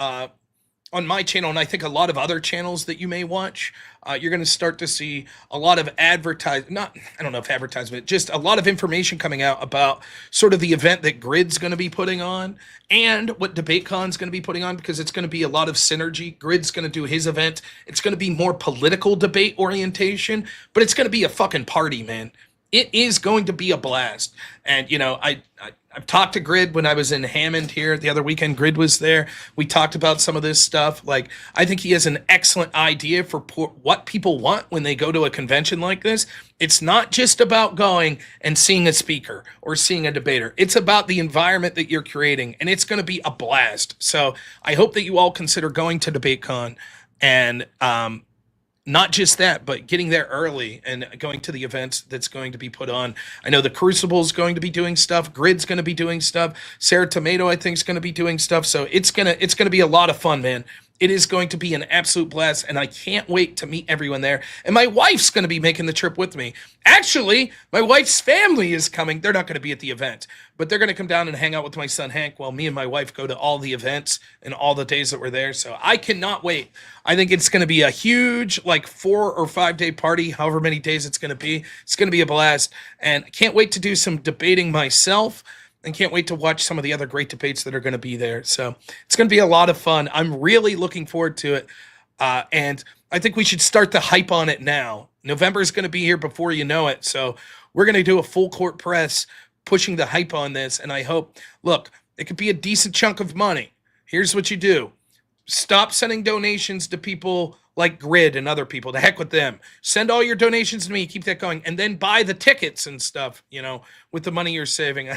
on my channel, and I think a lot of other channels that you may watch, you're going to start to see a lot of I don't know if advertisement, just a lot of information coming out about sort of the event that Grid's going to be putting on and what DebateCon's going to be putting on, because it's going to be a lot of synergy. Grid's going to do his event. It's going to be more political debate orientation, but it's going to be a fucking party, man. It is going to be a blast. And, you know, I've talked to Grid when I was in Hammond here the other weekend. Grid was there. We talked about some of this stuff. Like, I think he has an excellent idea for what people want when they go to a convention like this. It's not just about going and seeing a speaker or seeing a debater. It's about the environment that you're creating, and it's going to be a blast. So I hope that you all consider going to DebateCon and, not just that, but getting there early and going to the events that's going to be put on. I know the Crucible is going to be doing stuff. Grid's going to be doing stuff. Sarah Tomato, I think, is going to be doing stuff. So it's gonna be a lot of fun, man. It is going to be an absolute blast, and I can't wait to meet everyone there. And my wife's going to be making the trip with me. Actually, my wife's family is coming. They're not going to be at the event, but they're going to come down and hang out with my son Hank while me and my wife go to all the events and all the days that we're there. So I cannot wait. I think it's going to be a huge, like 4 or 5 day party, however many days it's going to be. It's going to be a blast, and I can't wait to do some debating myself. And can't wait to watch some of the other great debates that are going to be there. So it's going to be a lot of fun. I'm really looking forward to it. And I think we should start the hype on it now. November is going to be here before you know it. So we're going to do a full court press pushing the hype on this. And I hope, look, it could be a decent chunk of money. Here's what you do. Stop sending donations to people like Grid and other people. To heck with them. Send all your donations to me. Keep that going. And then buy the tickets and stuff, you know, with the money you're saving.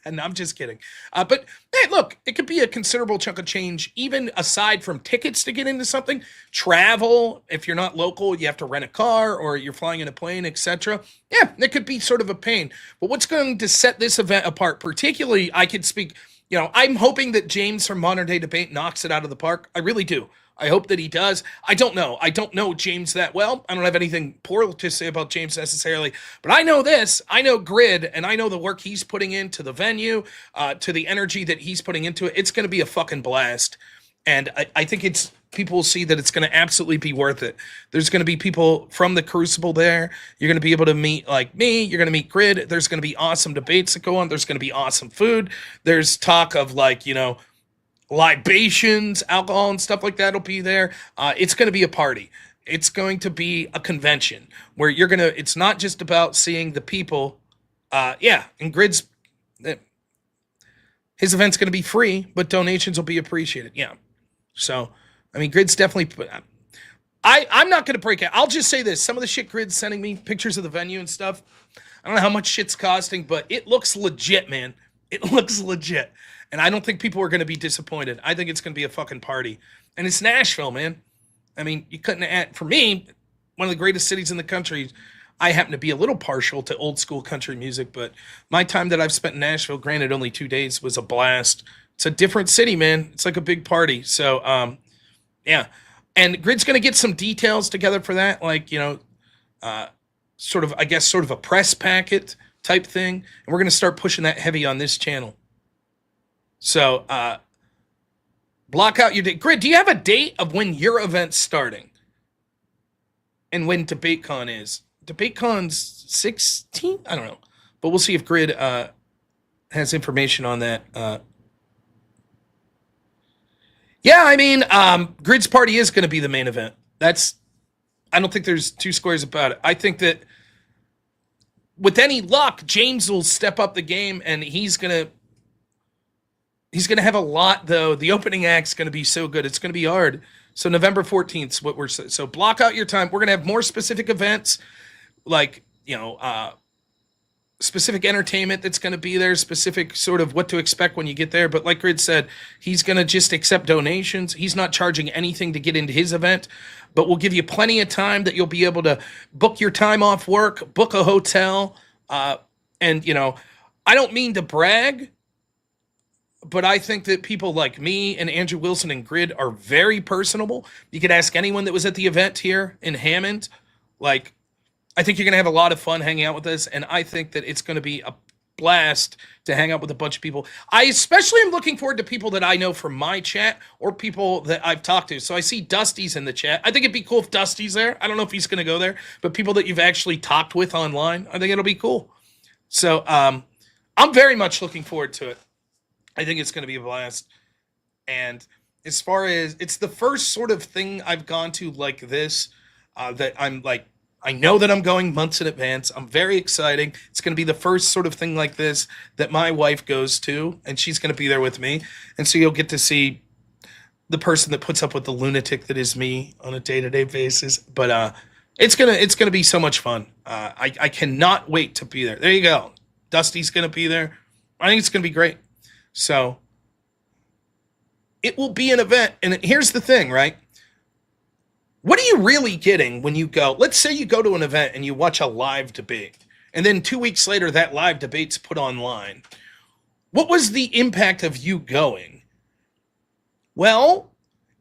And I'm just kidding. But hey, look, it could be a considerable chunk of change, even aside from tickets to get into something. Travel, if you're not local, you have to rent a car or you're flying in a plane, etc. Yeah, it could be sort of a pain. But what's going to set this event apart, particularly, I could speak, you know, I'm hoping that James from Modern Day Debate knocks it out of the park. I really do. I hope that he does. I don't know. I don't know James that well. I don't have anything poor to say about James necessarily, but I know this. I know Grid, and I know the work he's putting into the venue, to the energy that he's putting into it. It's going to be a fucking blast. And I think people will see that it's going to absolutely be worth it. There's going to be people from the Crucible there. You're going to be able to meet like me. You're going to meet Grid. There's going to be awesome debates that go on. There's going to be awesome food. There's talk of like, you know, libations, alcohol and stuff like that will be there. It's going to be a party. It's going to be a convention where it's not just about seeing the people. And Grid's, his event's going to be free, but donations will be appreciated. Yeah. So, I mean, Grid's definitely, I'm not going to break it. I'll just say this. Some of the shit Grid's sending me, pictures of the venue and stuff, I don't know how much shit's costing, but it looks legit, man. It looks legit. And I don't think people are going to be disappointed. I think it's going to be a fucking party. And it's Nashville, man. I mean, you couldn't add, for me, one of the greatest cities in the country. I happen to be a little partial to old school country music, but my time that I've spent in Nashville, granted only 2 days, was a blast. It's a different city, man. It's like a big party. So, yeah. And Grid's going to get some details together for that, like, you know, sort of a press packet type thing. And we're going to start pushing that heavy on this channel. So, block out your date. Grid, do you have a date of when your event's starting? And when DebateCon is? DebateCon's 16th? I don't know. But we'll see if Grid has information on that. Yeah, I mean, Grid's party is going to be the main event. I don't think there's two squares about it. I think that with any luck, James will step up the game, and he's going to have a lot, though. The opening act's going to be so good. It's going to be hard. So November 14th is what we're... So block out your time. We're going to have more specific events, like, you know, specific entertainment that's going to be there, specific sort of what to expect when you get there. But like Grid said, he's going to just accept donations. He's not charging anything to get into his event, but we'll give you plenty of time that you'll be able to book your time off work, book a hotel. And, you know, I don't mean to brag, but I think that people like me and Andrew Wilson and Grid are very personable. You could ask anyone that was at the event here in Hammond. Like, I think you're going to have a lot of fun hanging out with us, and I think that it's going to be a blast to hang out with a bunch of people. I especially am looking forward to people that I know from my chat or people that I've talked to. So I see Dusty's in the chat. I think it'd be cool if Dusty's there. I don't know if he's going to go there, but people that you've actually talked with online, I think it'll be cool. So I'm very much looking forward to it. I think it's going to be a blast. And as far as it's the first sort of thing I've gone to like this, that I'm like, I know that I'm going months in advance. I'm very exciting. It's going to be the first sort of thing like this that my wife goes to, and she's going to be there with me. And so you'll get to see the person that puts up with the lunatic that is me on a day-to-day basis. But it's gonna be so much fun. I cannot wait to be there. There you go. Dusty's gonna be there. I think it's gonna be great. So it will be an event. And here's the thing, right? What are you really getting when you go? Let's say you go to an event and you watch a live debate, and then 2 weeks later that live debate's put online. What was the impact of you going? Well,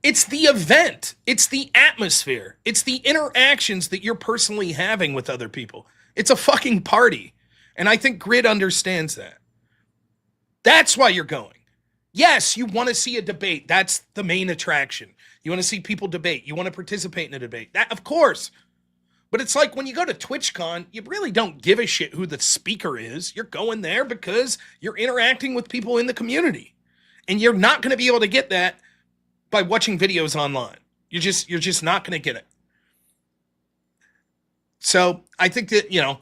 it's the event. It's the atmosphere. It's the interactions that you're personally having with other people. It's a fucking party. And I think Grid understands that. That's why you're going. Yes, you want to see a debate. That's the main attraction. You want to see people debate. You want to participate in a debate. That, of course. But it's like when you go to TwitchCon, you really don't give a shit who the speaker is. You're going there because you're interacting with people in the community. And you're not going to be able to get that by watching videos online. You're just not going to get it. So I think that,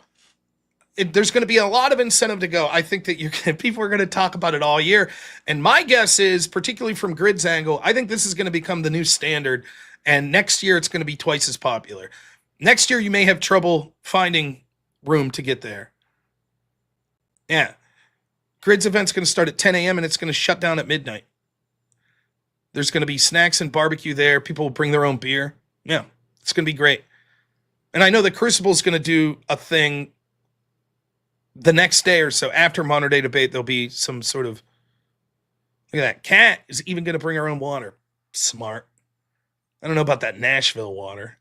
there's going to be a lot of incentive to go. I think that people are going to talk about it all year. And my guess is, particularly from Grid's angle, I think this is going to become the new standard. And next year, it's going to be twice as popular. Next year, you may have trouble finding room to get there. Yeah. Grid's event's going to start at 10 a.m. and it's going to shut down at midnight. There's going to be snacks and barbecue there. People will bring their own beer. Yeah, it's going to be great. And I know that Crucible's going to do a thing the next day or so after Modern Day Debate. There'll be some sort of, look at that. Kat is even going to bring her own water. Smart. I don't know about that Nashville water.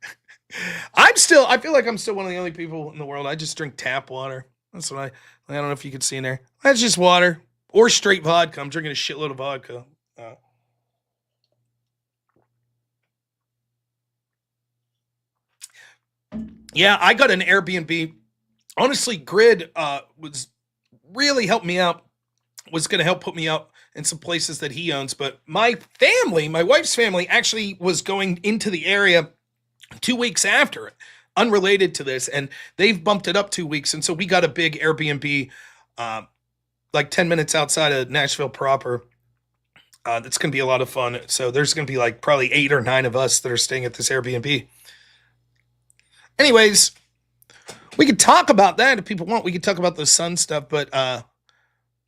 I feel like I'm still one of the only people in the world. I just drink tap water. That's what I don't know if you could see in there. That's just water or straight vodka. I'm drinking a shitload of vodka. Yeah, I got an Airbnb. Honestly, Grid was really helped me out. Was going to help put me up in some places that he owns. But my family, my wife's family, actually was going into the area 2 weeks after it, unrelated to this. And they've bumped it up 2 weeks. And so we got a big Airbnb like 10 minutes outside of Nashville proper. That's going to be a lot of fun. So there's going to be like probably 8 or 9 of us that are staying at this Airbnb. Anyways, we could talk about that if people want. We could talk about the sun stuff, but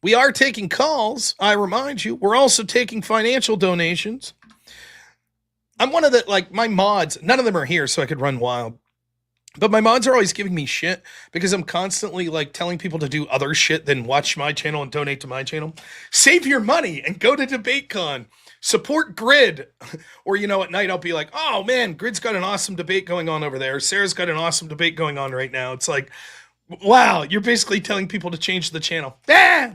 we are taking calls. I remind you, we're also taking financial donations. I'm one of the, like, my mods, none of them are here, so I could run wild. But my mods are always giving me shit because I'm constantly, like, telling people to do other shit than watch my channel and donate to my channel. Save your money and go to DebateCon. Support Grid. Or, at night I'll be like, oh, man, Grid's got an awesome debate going on over there. Sarah's got an awesome debate going on right now. It's like, wow, you're basically telling people to change the channel. Ah!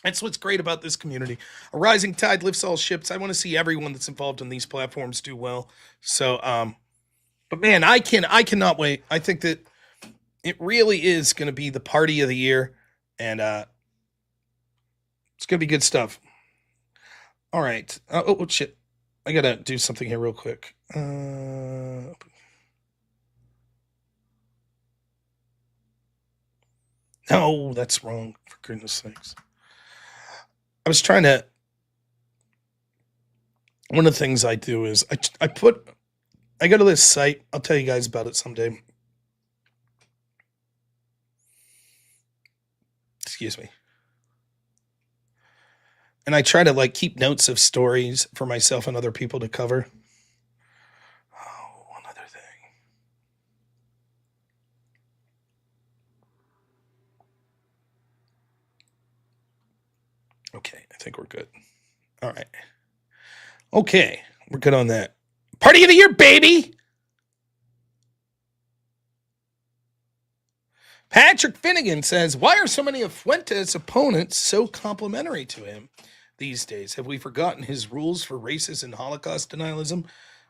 That's what's great about this community. A rising tide lifts all ships. I want to see everyone that's involved in these platforms do well. So, but man, I cannot wait. I think that it really is going to be the party of the year, and it's going to be good stuff. All right. Oh, shit. I got to do something here real quick. No, that's wrong, for goodness sakes. I was trying to, one of the things I do is I go to this site. I'll tell you guys about it someday. Excuse me. And I try to like keep notes of stories for myself and other people to cover. Oh, one other thing. Okay. Okay, I think we're good. All right. Okay, we're good on that. Party of the year, baby! Patrick Finnegan says, why are so many of Fuentes' opponents so complimentary to him these days? Have we forgotten his rules for racist and Holocaust denialism?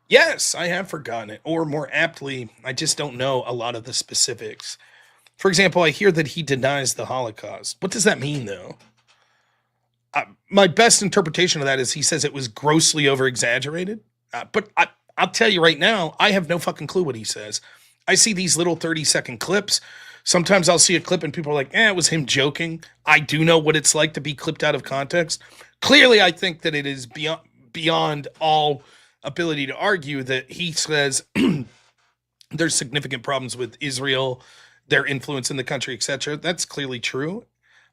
Yes, I have forgotten it. Or more aptly, I just don't know a lot of the specifics. For example, I hear that he denies the Holocaust. What does that mean, though? My best interpretation of that is he says it was grossly over-exaggerated. But I'll tell you right now, I have no fucking clue what he says. I see these little 30-second clips. Sometimes I'll see a clip and people are like, it was him joking. I do know what it's like to be clipped out of context. Clearly, I think that it is beyond all ability to argue that he says there's significant problems with Israel, their influence in the country, etc. That's clearly true.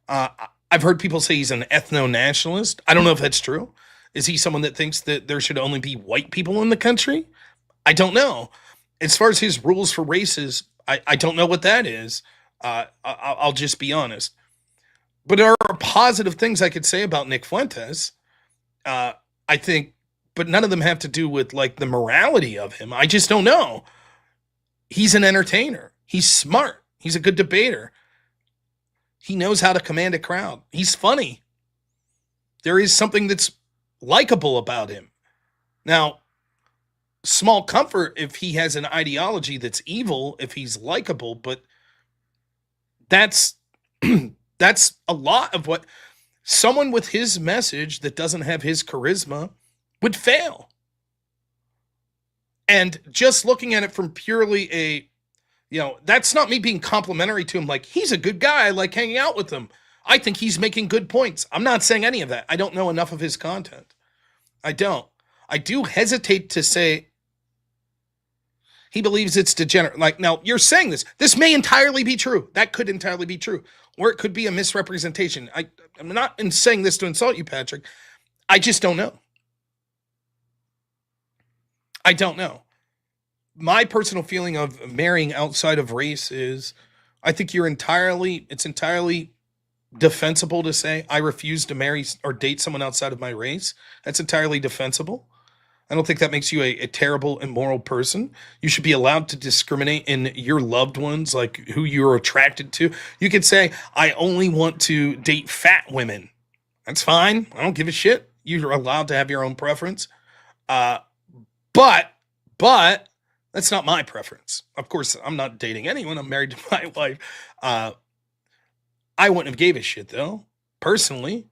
I've heard people say he's an ethno-nationalist. I don't know if that's true. Is he someone that thinks that there should only be white people in the country? I don't know. As far as his rules for races, I don't know what that is. I'll just be honest. But there are positive things I could say about Nick Fuentes. I think, but none of them have to do with like the morality of him. I just don't know. He's an entertainer. He's smart. He's a good debater. He knows how to command a crowd. He's funny. There is something that's likable about him. Now, small comfort if he has an ideology that's evil, if he's likable, but that's that's a lot of what someone with his message that doesn't have his charisma would fail. And just looking at it from purely that's not me being complimentary to him. Like, he's a good guy. I like hanging out with him. I think he's making good points. I'm not saying any of that. I don't know enough of his content. I don't. I do hesitate to say he believes it's degenerate. Like, now, you're saying this. This may entirely be true. That could entirely be true. Or it could be a misrepresentation. I'm not saying this to insult you, Patrick. I just don't know. I don't know. My personal feeling of marrying outside of race is I think it's entirely defensible to say I refuse to marry or date someone outside of my race. That's entirely defensible. I don't think that makes you a terrible, immoral person. You should be allowed to discriminate in your loved ones, like who you're attracted to. You could say, I only want to date fat women. That's fine. I don't give a shit. You're allowed to have your own preference. But that's not my preference. Of course, I'm not dating anyone. I'm married to my wife. I wouldn't have gave a shit, though, personally.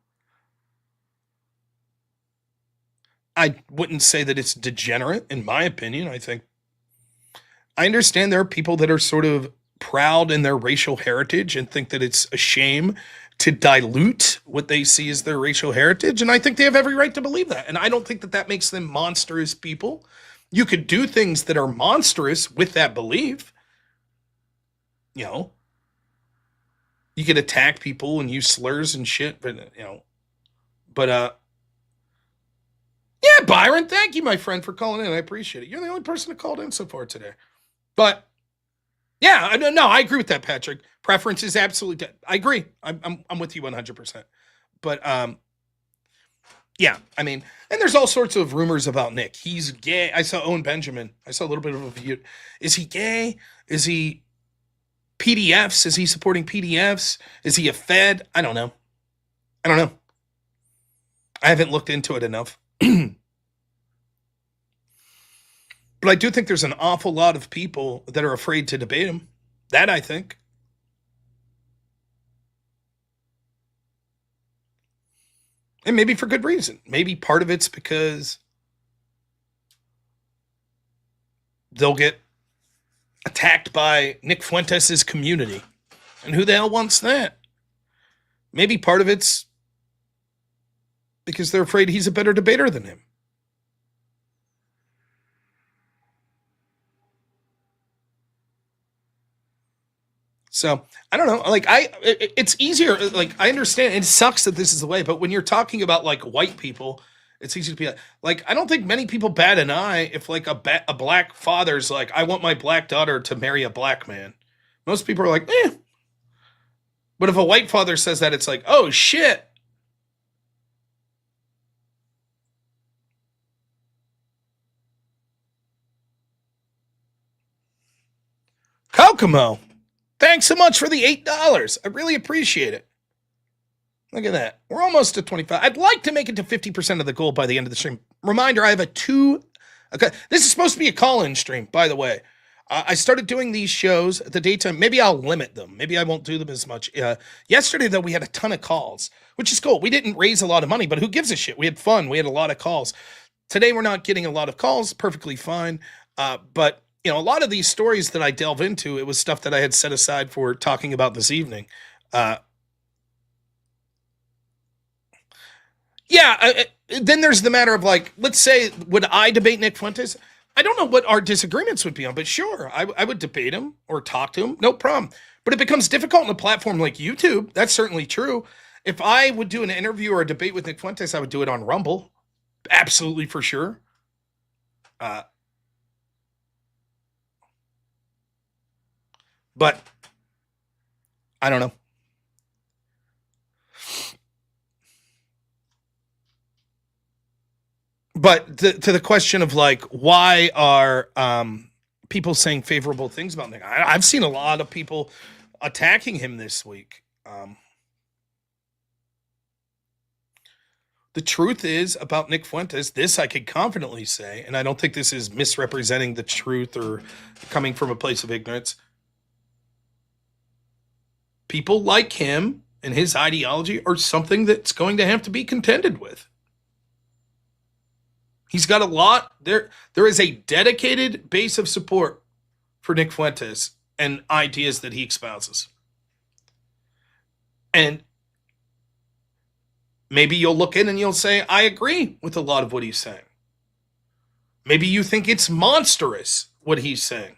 I wouldn't say that it's degenerate, in my opinion. I understand there are people that are sort of proud in their racial heritage and think that it's a shame to dilute what they see as their racial heritage. And I think they have every right to believe that. And I don't think that makes them monstrous people. You could do things that are monstrous with that belief. You could attack people and use slurs and shit, but yeah, Byron, thank you, my friend, for calling in. I appreciate it. You're the only person that called in so far today. But yeah, no, I agree with that, Patrick. Preference is absolutely. I agree. I'm with you 100%. But yeah, I mean, and there's all sorts of rumors about Nick. He's gay. I saw Owen Benjamin. I saw a little bit of a view. Is he gay? Is he PDFs? Is he supporting PDFs? Is he a Fed? I don't know. I haven't looked into it enough. But I do think there's an awful lot of people that are afraid to debate him. That I think. And maybe for good reason. Maybe part of it's because they'll get attacked by Nick Fuentes' community. And who the hell wants that? Maybe part of it's because they're afraid he's a better debater than him. So I don't know. Like it's easier. Like I understand. It sucks that this is the way, but when you're talking about like white people, it's easy to be like. I don't think many people bat an eye if like a black father's like, I want my black daughter to marry a black man. Most people are like, eh. But if a white father says that, it's like, oh shit. Giacomo, thanks so much for the $8. I really appreciate it. Look at that. We're almost at 25. I'd like to make it to 50% of the goal by the end of the stream. Reminder, I have okay, this is supposed to be a call-in stream, by the way. I started doing these shows at the daytime. Maybe I'll limit them. Maybe I won't do them as much. Yesterday, though, we had a ton of calls, which is cool. We didn't raise a lot of money, but who gives a shit? We had fun. We had a lot of calls. Today, we're not getting a lot of calls. Perfectly fine. But, a lot of these stories that I delve into, it was stuff that I had set aside for talking about this evening. Then there's the matter of let's say, would I debate Nick Fuentes? I don't know what our disagreements would be on, but sure, I would debate him or talk to him, no problem. But it becomes difficult on a platform like YouTube. That's certainly true. If I would do an interview or a debate with Nick Fuentes, I would do it on Rumble. Absolutely, for sure. But I don't know. But to the question of why are people saying favorable things about Nick? I've seen a lot of people attacking him this week. The truth is about Nick Fuentes, this I could confidently say, and I don't think this is misrepresenting the truth or coming from a place of ignorance. People like him and his ideology are something that's going to have to be contended with. He's got a lot. There is a dedicated base of support for Nick Fuentes and ideas that he espouses. And maybe you'll look in and you'll say, I agree with a lot of what he's saying. Maybe you think it's monstrous what he's saying.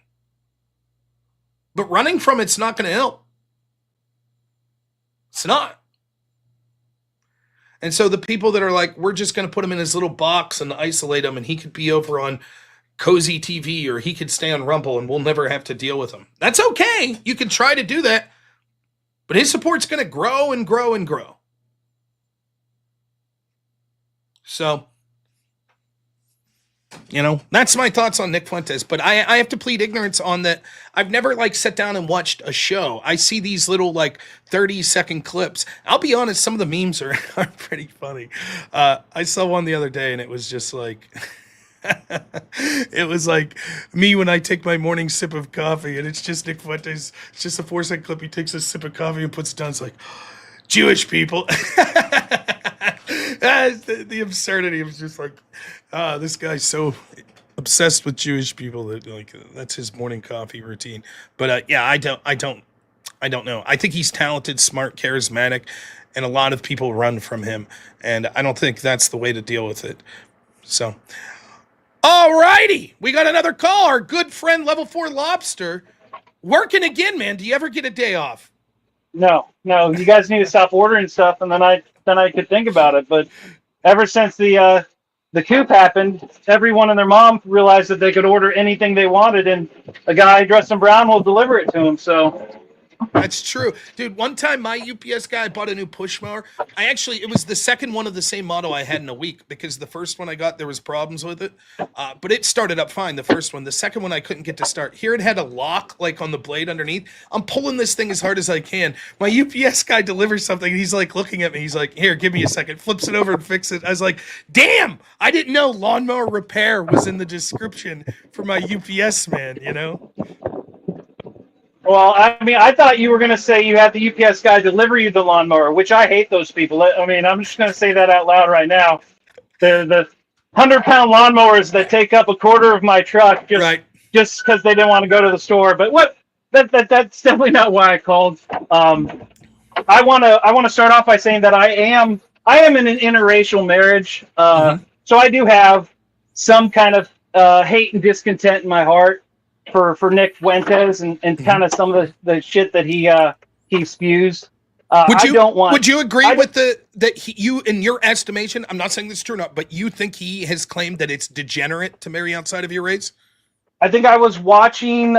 But running from it's not going to help. It's not. And so the people that are like, we're just going to put him in his little box and isolate him, and he could be over on Cozy TV or he could stay on Rumble and we'll never have to deal with him. That's okay. You can try to do that. But his support's going to grow and grow and grow. So, that's my thoughts on Nick Fuentes. But I have to plead ignorance on that. I've never sat down and watched a show. I see these little 30-second clips. I'll be honest, some of the memes are pretty funny. I saw one the other day and it was just it was like me when I take my morning sip of coffee, and it's just Nick Fuentes. It's just a 4-second clip. He takes a sip of coffee and puts it down. It's like, Jewish people. The absurdity of just this guy's so obsessed with Jewish people that that's his morning coffee routine. But I don't know. I think he's talented, smart, charismatic, and a lot of people run from him, and I don't think that's the way to deal with it. So, all righty, we got another call. Our good friend Level 4 Lobster working again, man. Do you ever get a day off? No. You guys need to stop ordering stuff, and then I could think about it. But ever since the coup happened, everyone and their mom realized that they could order anything they wanted, and a guy dressed in brown will deliver it to them. So that's true. Dude, one time my UPS guy bought a new push mower. It was the second one of the same model I had in a week, because the first one I got, there was problems with it. But it started up fine, the first one. The second one I couldn't get to start. Here it had a lock on the blade underneath. I'm pulling this thing as hard as I can. My UPS guy delivers something, and he's looking at me. He's like, here, give me a second. Flips it over and fixes it. I was like, damn, I didn't know lawnmower repair was in the description for my UPS man, Well, I thought you were going to say you had the UPS guy deliver you the lawnmower, which I hate those people. I'm just going to say that out loud right now. They're the 100-pound lawnmowers that take up a quarter of my truck just because they didn't want to go to the store. But that's definitely not why I called. I want to start off by saying that I am in an interracial marriage. So I do have some kind of hate and discontent in my heart for Nick Fuentes and kind of some of the shit that he spews. Would you agree with you, in your estimation, I'm not saying this is true or not, but you think he has claimed that it's degenerate to marry outside of your race? I think I was watching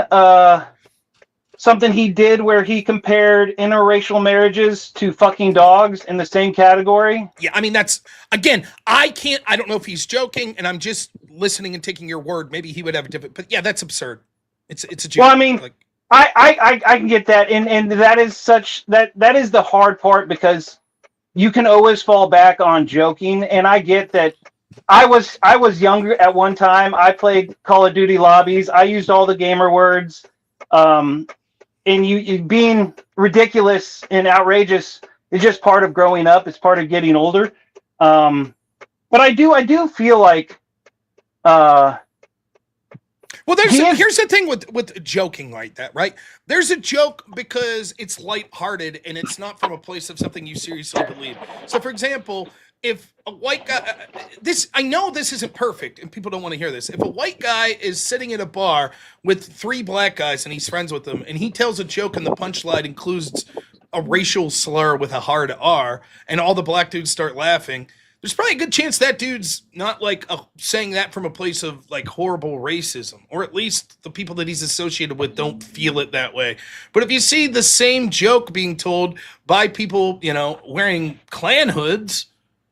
something he did where he compared interracial marriages to fucking dogs in the same category. Yeah, that's, again, I don't know if he's joking, and I'm just listening and taking your word. Maybe he would have a different, but yeah, that's absurd. It's a joke. Well, I can get that, and that is that is the hard part, because you can always fall back on joking, and I get that. I was younger at one time. I played Call of Duty lobbies. I used all the gamer words, um, and you being ridiculous and outrageous is just part of growing up. It's part of getting older. Um, but I do feel like uh, Well, he is. here's the thing with joking like that, right? There's a joke because it's lighthearted and it's not from a place of something you seriously believe. So, for example, if a white guy, this I know this isn't perfect, and people don't want to hear this. If a white guy is sitting in a bar with three black guys and he's friends with them, and he tells a joke and the punchline includes a racial slur with a hard R, and all the black dudes start laughing, there's probably a good chance that dude's not like saying that from a place of like horrible racism, or at least the people that he's associated with don't feel it that way. But if you see the same joke being told by people, wearing Klan hoods,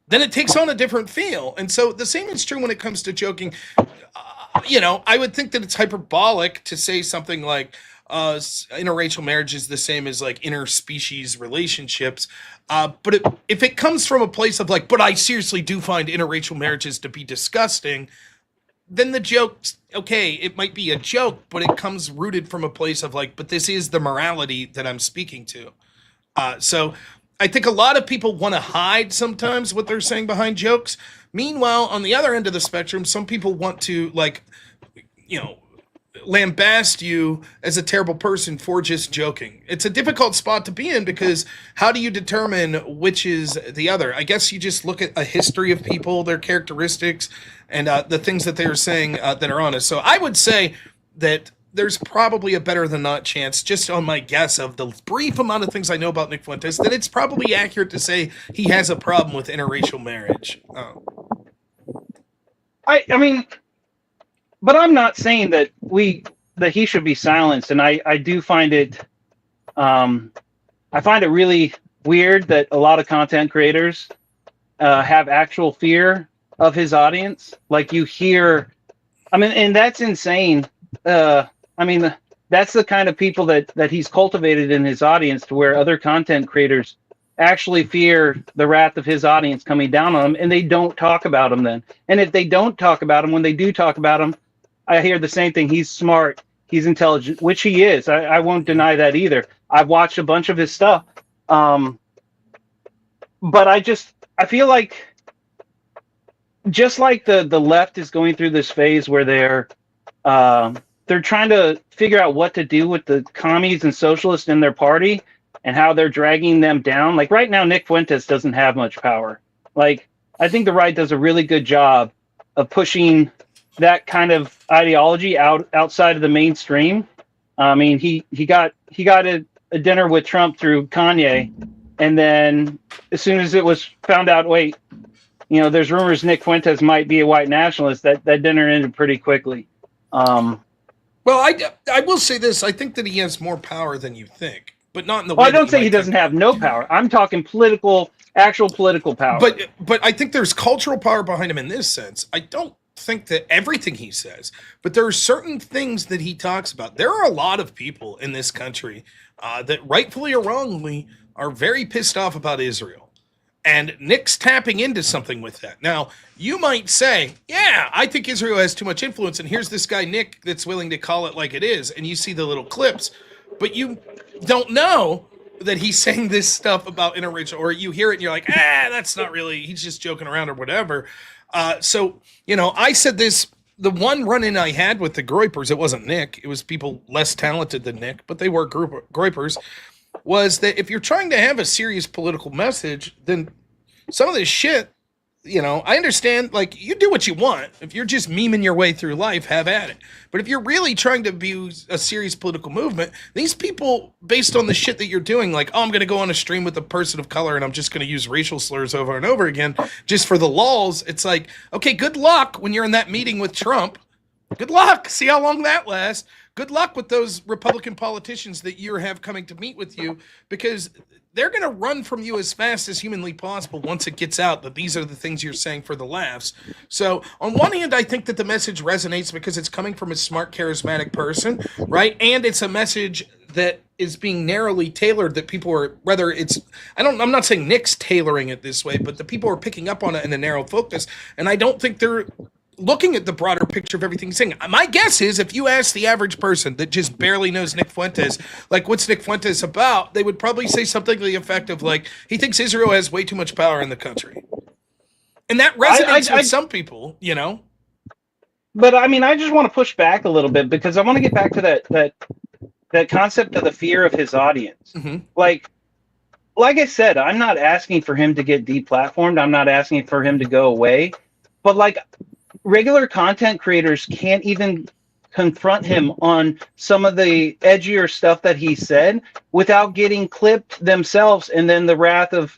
then it takes on a different feel. And so the same is true when it comes to joking. I would think that it's hyperbolic to say something like interracial marriage is the same as like interspecies relationships. But if it comes from a place of like, but I seriously do find interracial marriages to be disgusting, then the joke's okay. It might be a joke, but it comes rooted from a place of like, but this is the morality that I'm speaking to. So I think a lot of people want to hide sometimes what they're saying behind jokes. Meanwhile, on the other end of the spectrum, some people want to like, lambast you as a terrible person for just joking. It's a difficult spot to be in because how do you determine which is the other? I guess you just look at a history of people, their characteristics, and the things that they're saying that are honest. So I would say that there's probably a better than not chance, just on my guess of the brief amount of things I know about Nick Fuentes, that it's probably accurate to say he has a problem with interracial marriage. I mean, but I'm not saying that he should be silenced, and I do find it I find it really weird that a lot of content creators have actual fear of his audience. Like you hear, I mean, and that's insane. I mean, that's the kind of people that he's cultivated in his audience, to where other content creators actually fear the wrath of his audience coming down on him, and they don't talk about him then. And if they don't talk about him, when they do talk about him, I hear the same thing. He's smart. He's intelligent, which he is. I won't deny that either. I've watched a bunch of his stuff. But I feel like, just like the left is going through this phase where they're trying to figure out what to do with the commies and socialists in their party and how they're dragging them down. Like right now, Nick Fuentes doesn't have much power. Like, I think the right does a really good job of pushing that kind of ideology outside of the mainstream. I mean, he got a dinner with Trump through Kanye, and then as soon as it was found out, wait, there's rumors Nick Fuentes might be a white nationalist, that dinner ended pretty quickly. Well, I will say this. I think that he has more power than you think, but not in the way. Well, I don't say he doesn't have no power. I'm talking actual political power. But I think there's cultural power behind him in this sense. I don't think that everything he says, but there are certain things that he talks about. There are a lot of people in this country that rightfully or wrongly are very pissed off about Israel. And Nick's tapping into something with that. Now, you might say, yeah, I think Israel has too much influence, and here's this guy, Nick, that's willing to call it like it is, and you see the little clips, but you don't know that he's saying this stuff about interracial, or you hear it and you're like, that's not really, he's just joking around or whatever. So, I said this, the one run-in I had with the Groypers, it wasn't Nick, it was people less talented than Nick, but they were Groypers, was that if you're trying to have a serious political message, then some of this shit, I understand, like, you do what you want. If you're just memeing your way through life, have at it. But if you're really trying to be a serious political movement, these people, based on the shit that you're doing, like, I'm going to go on a stream with a person of color and I'm just going to use racial slurs over and over again just for the lulz, it's like, okay, good luck when you're in that meeting with Trump. Good luck. See how long that lasts. Good luck with those Republican politicians that you have coming to meet with you, because they're going to run from you as fast as humanly possible once it gets out that these are the things you're saying for the laughs. So, on one hand, I think that the message resonates because it's coming from a smart, charismatic person, right? And it's a message that is being narrowly tailored that people are, whether it's, I'm not saying Nick's tailoring it this way, but the people are picking up on it in a narrow focus. And I don't think they're looking at the broader picture of everything he's saying. My guess is if you ask the average person that just barely knows Nick Fuentes, like, what's Nick Fuentes about, they would probably say something to the effect of, like, he thinks Israel has way too much power in the country. And that resonates with some people, you know? But I mean, I just want to push back a little bit because I want to get back to that concept of the fear of his audience. Mm-hmm. Like I said, I'm not asking for him to get deplatformed. I'm not asking for him to go away. But like, regular content creators can't even confront him on some of the edgier stuff that he said without getting clipped themselves and then the wrath of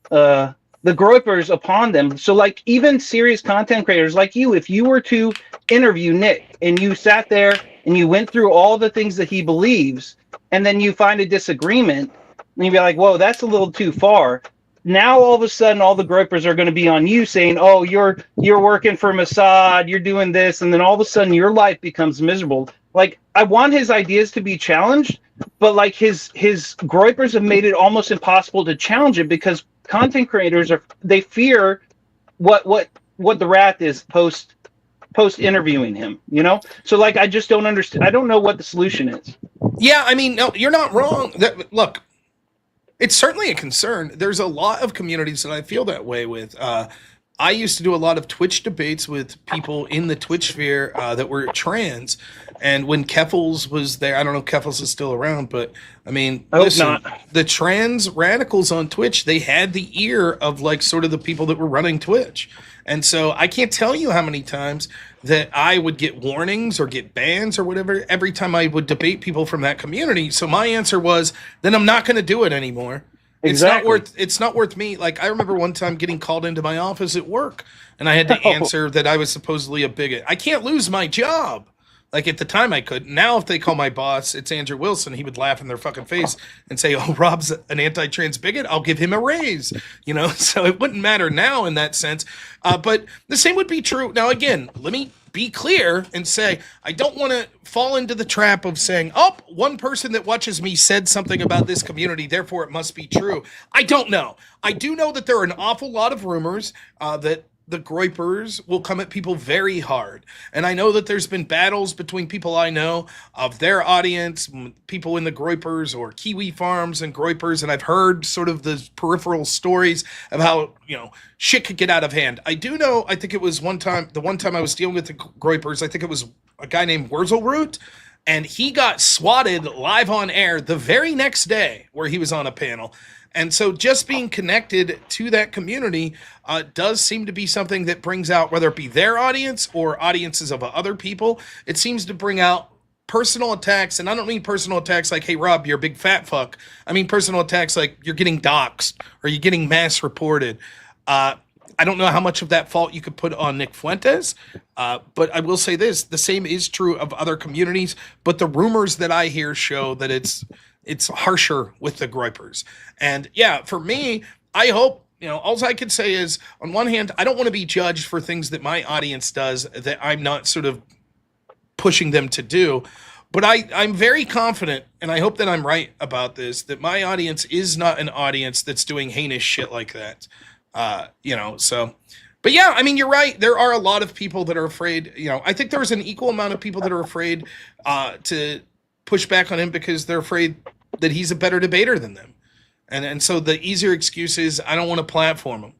the groypers upon them. So like, even serious content creators like you, if you were to interview Nick and you sat there and you went through all the things that he believes and then you find a disagreement and you'd be like, whoa, that's a little too far. Now all of a sudden, all the groypers are going to be on you, saying, "Oh, you're working for Mossad, you're doing this," and then all of a sudden, your life becomes miserable. Like, I want his ideas to be challenged, but like his groypers have made it almost impossible to challenge it because content creators they fear what the wrath is post interviewing him. You know, so like, I just don't understand. I don't know what the solution is. Yeah, I mean, no, you're not wrong. Look. It's certainly a concern. There's a lot of communities that I feel that way with. I used to do a lot of Twitch debates with people in the Twitch sphere that were trans. And when Keffels was there, I don't know if Keffels is still around, but I mean, listen, the trans radicals on Twitch, they had the ear of like sort of the people that were running Twitch. And so I can't tell you how many times that I would get warnings or get bans or whatever every time I would debate people from that community. So my answer was, then I'm not going to do it anymore. Exactly. It's not worth me. Like, I remember one time getting called into my office at work and I had to answer that I was supposedly a bigot. I can't lose my job. Like, at the time I could. Now if they call my boss, it's Andrew Wilson, he would laugh in their fucking face and say, "Oh, Rob's an anti-trans bigot, I'll give him a raise." You know, so it wouldn't matter now in that sense. But the same would be true. Now, again, let me be clear and say, I don't want to fall into the trap of saying, "Oh, one person that watches me said something about this community, therefore it must be true." I don't know. I do know that there are an awful lot of rumors that the groypers will come at people very hard. And I know that there's been battles between people I know of their audience, people in the groypers or Kiwi Farms and groypers, and I've heard sort of the peripheral stories of how, you know, shit could get out of hand. I do know, I think it was the one time I was dealing with the groypers, I think it was a guy named Wurzelroot, and he got swatted live on air the very next day where he was on a panel. And so just being connected to that community does seem to be something that brings out, whether it be their audience or audiences of other people, it seems to bring out personal attacks. And I don't mean personal attacks like, "Hey, Rob, you're a big fat fuck." I mean personal attacks like you're getting doxxed or you're getting mass reported. I don't know how much of that fault you could put on Nick Fuentes, but I will say this, the same is true of other communities, but the rumors that I hear show that it's harsher with the groypers. And yeah, for me, I hope, you know, all I can say is, on one hand, I don't want to be judged for things that my audience does that I'm not sort of pushing them to do. But I'm very confident, and I hope that I'm right about this, that my audience is not an audience that's doing heinous shit like that. You know, so, but yeah, I mean, you're right. There are a lot of people that are afraid, you know, I think there's an equal amount of people that are afraid to push back on him because they're afraid that he's a better debater than them. And so the easier excuse is, I don't want to platform him.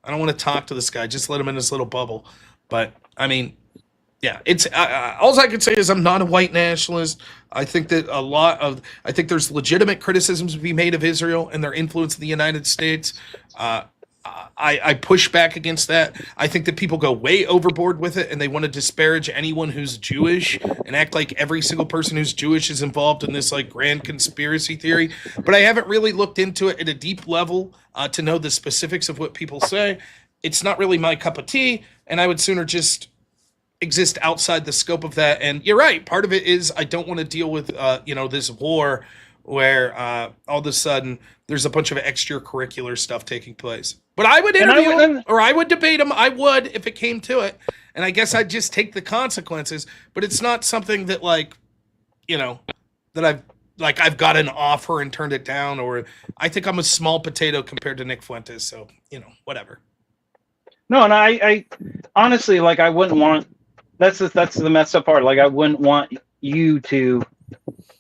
I don't want to talk to this guy. Just let him in his little bubble. But I mean, yeah, it's all I can say is I'm not a white nationalist. I think that I think there's legitimate criticisms to be made of Israel and their influence in the United States. I push back against that. I think that people go way overboard with it and they want to disparage anyone who's Jewish and act like every single person who's Jewish is involved in this like grand conspiracy theory. But I haven't really looked into it at a deep level to know the specifics of what people say. It's not really my cup of tea, and I would sooner just exist outside the scope of that. And you're right. Part of it is I don't want to deal with, you know, this war where all of a sudden there's a bunch of extracurricular stuff taking place. But I would And I interview would, him and or I would debate him. I would if it came to it. And I guess I'd just take the consequences. But it's not something that like, you know, that I've got an offer and turned it down, or I think I'm a small potato compared to Nick Fuentes. So, whatever. no, and I honestly, like, I wouldn't want. That's the messed up part. Like, I wouldn't want you to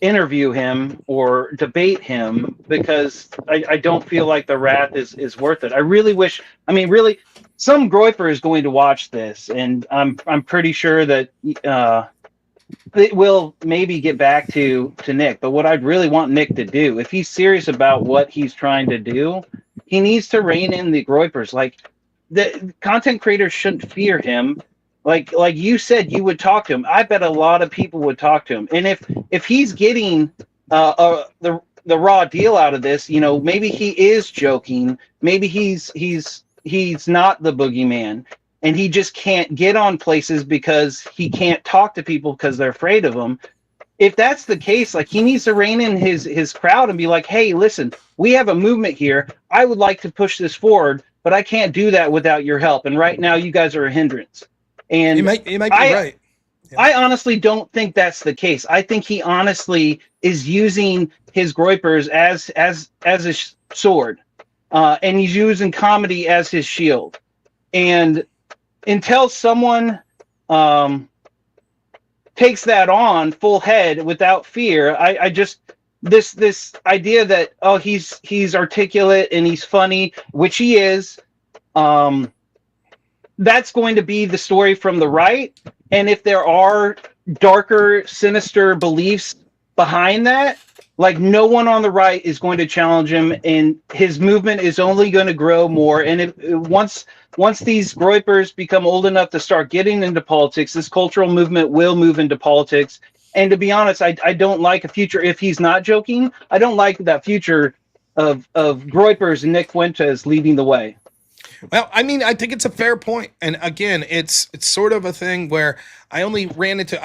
interview him or debate him because I don't feel like the wrath is worth it. I really wish. I mean, really, some Groiper is going to watch this, and I'm pretty sure that it will maybe get back to Nick. But what I'd really want Nick to do, if he's serious about what he's trying to do, he needs to rein in the Groipers. Like, the content creators shouldn't fear him. Like you said, you would talk to him. I bet a lot of people would talk to him. And if he's getting the raw deal out of this, maybe he is joking. Maybe he's not the boogeyman, and he just can't get on places because he can't talk to people because they're afraid of him. If that's the case, like, he needs to rein in his crowd and be like, hey, listen, we have a movement here. I would like to push this forward, but I can't do that without your help. And right now, you guys are a hindrance. You And might be I right. I honestly don't think that's the case. I think he honestly is using his Groipers as a sword, and he's using comedy as his shield. And until someone takes that on full head without fear, I just this idea that, oh, he's articulate and he's funny, which he is. That's going to be the story from the right. And if there are darker, sinister beliefs behind that, like, no one on the right is going to challenge him, and his movement is only going to grow more. And once these Groipers become old enough to start getting into politics, this cultural movement will move into politics. And to be honest, I don't like a future, if he's not joking, I don't like that future of Groipers and Nick Fuentes leading the way. Well, I mean, I think it's a fair point, and again, it's sort of a thing where I only ran into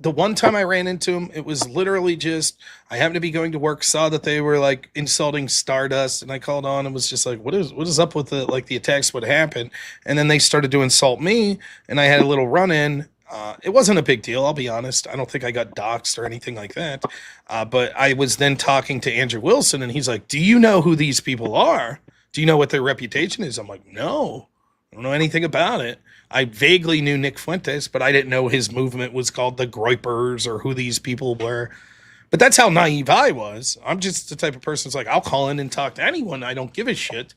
the one time I ran into him. It was literally just I happened to be going to work, saw that they were like insulting Stardust, and I called on and was just like, "What is up with the attacks? What happened?" And then they started to insult me, and I had a little run in. It wasn't a big deal, I'll be honest. I don't think I got doxxed or anything like that. But I was then talking to Andrew Wilson, and he's like, "Do you know who these people are? Do you know what their reputation is?" I'm like, "No, I don't know anything about it." I vaguely knew Nick Fuentes, but I didn't know his movement was called the Groipers or who these people were. But that's how naive I was. I'm just the type of person that's like, I'll call in and talk to anyone. I don't give a shit.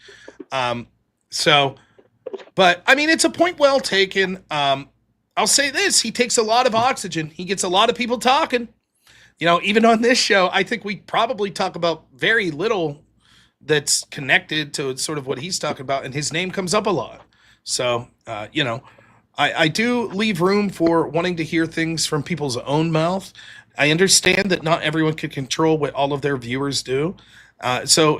So, but I mean, it's a point well taken. I'll say this: he takes a lot of oxygen. He gets a lot of people talking. Even on this show, I think we probably talk about very little that's connected to sort of what he's talking about, and his name comes up a lot. So, I do leave room for wanting to hear things from people's own mouth. I understand that not everyone can control what all of their viewers do. So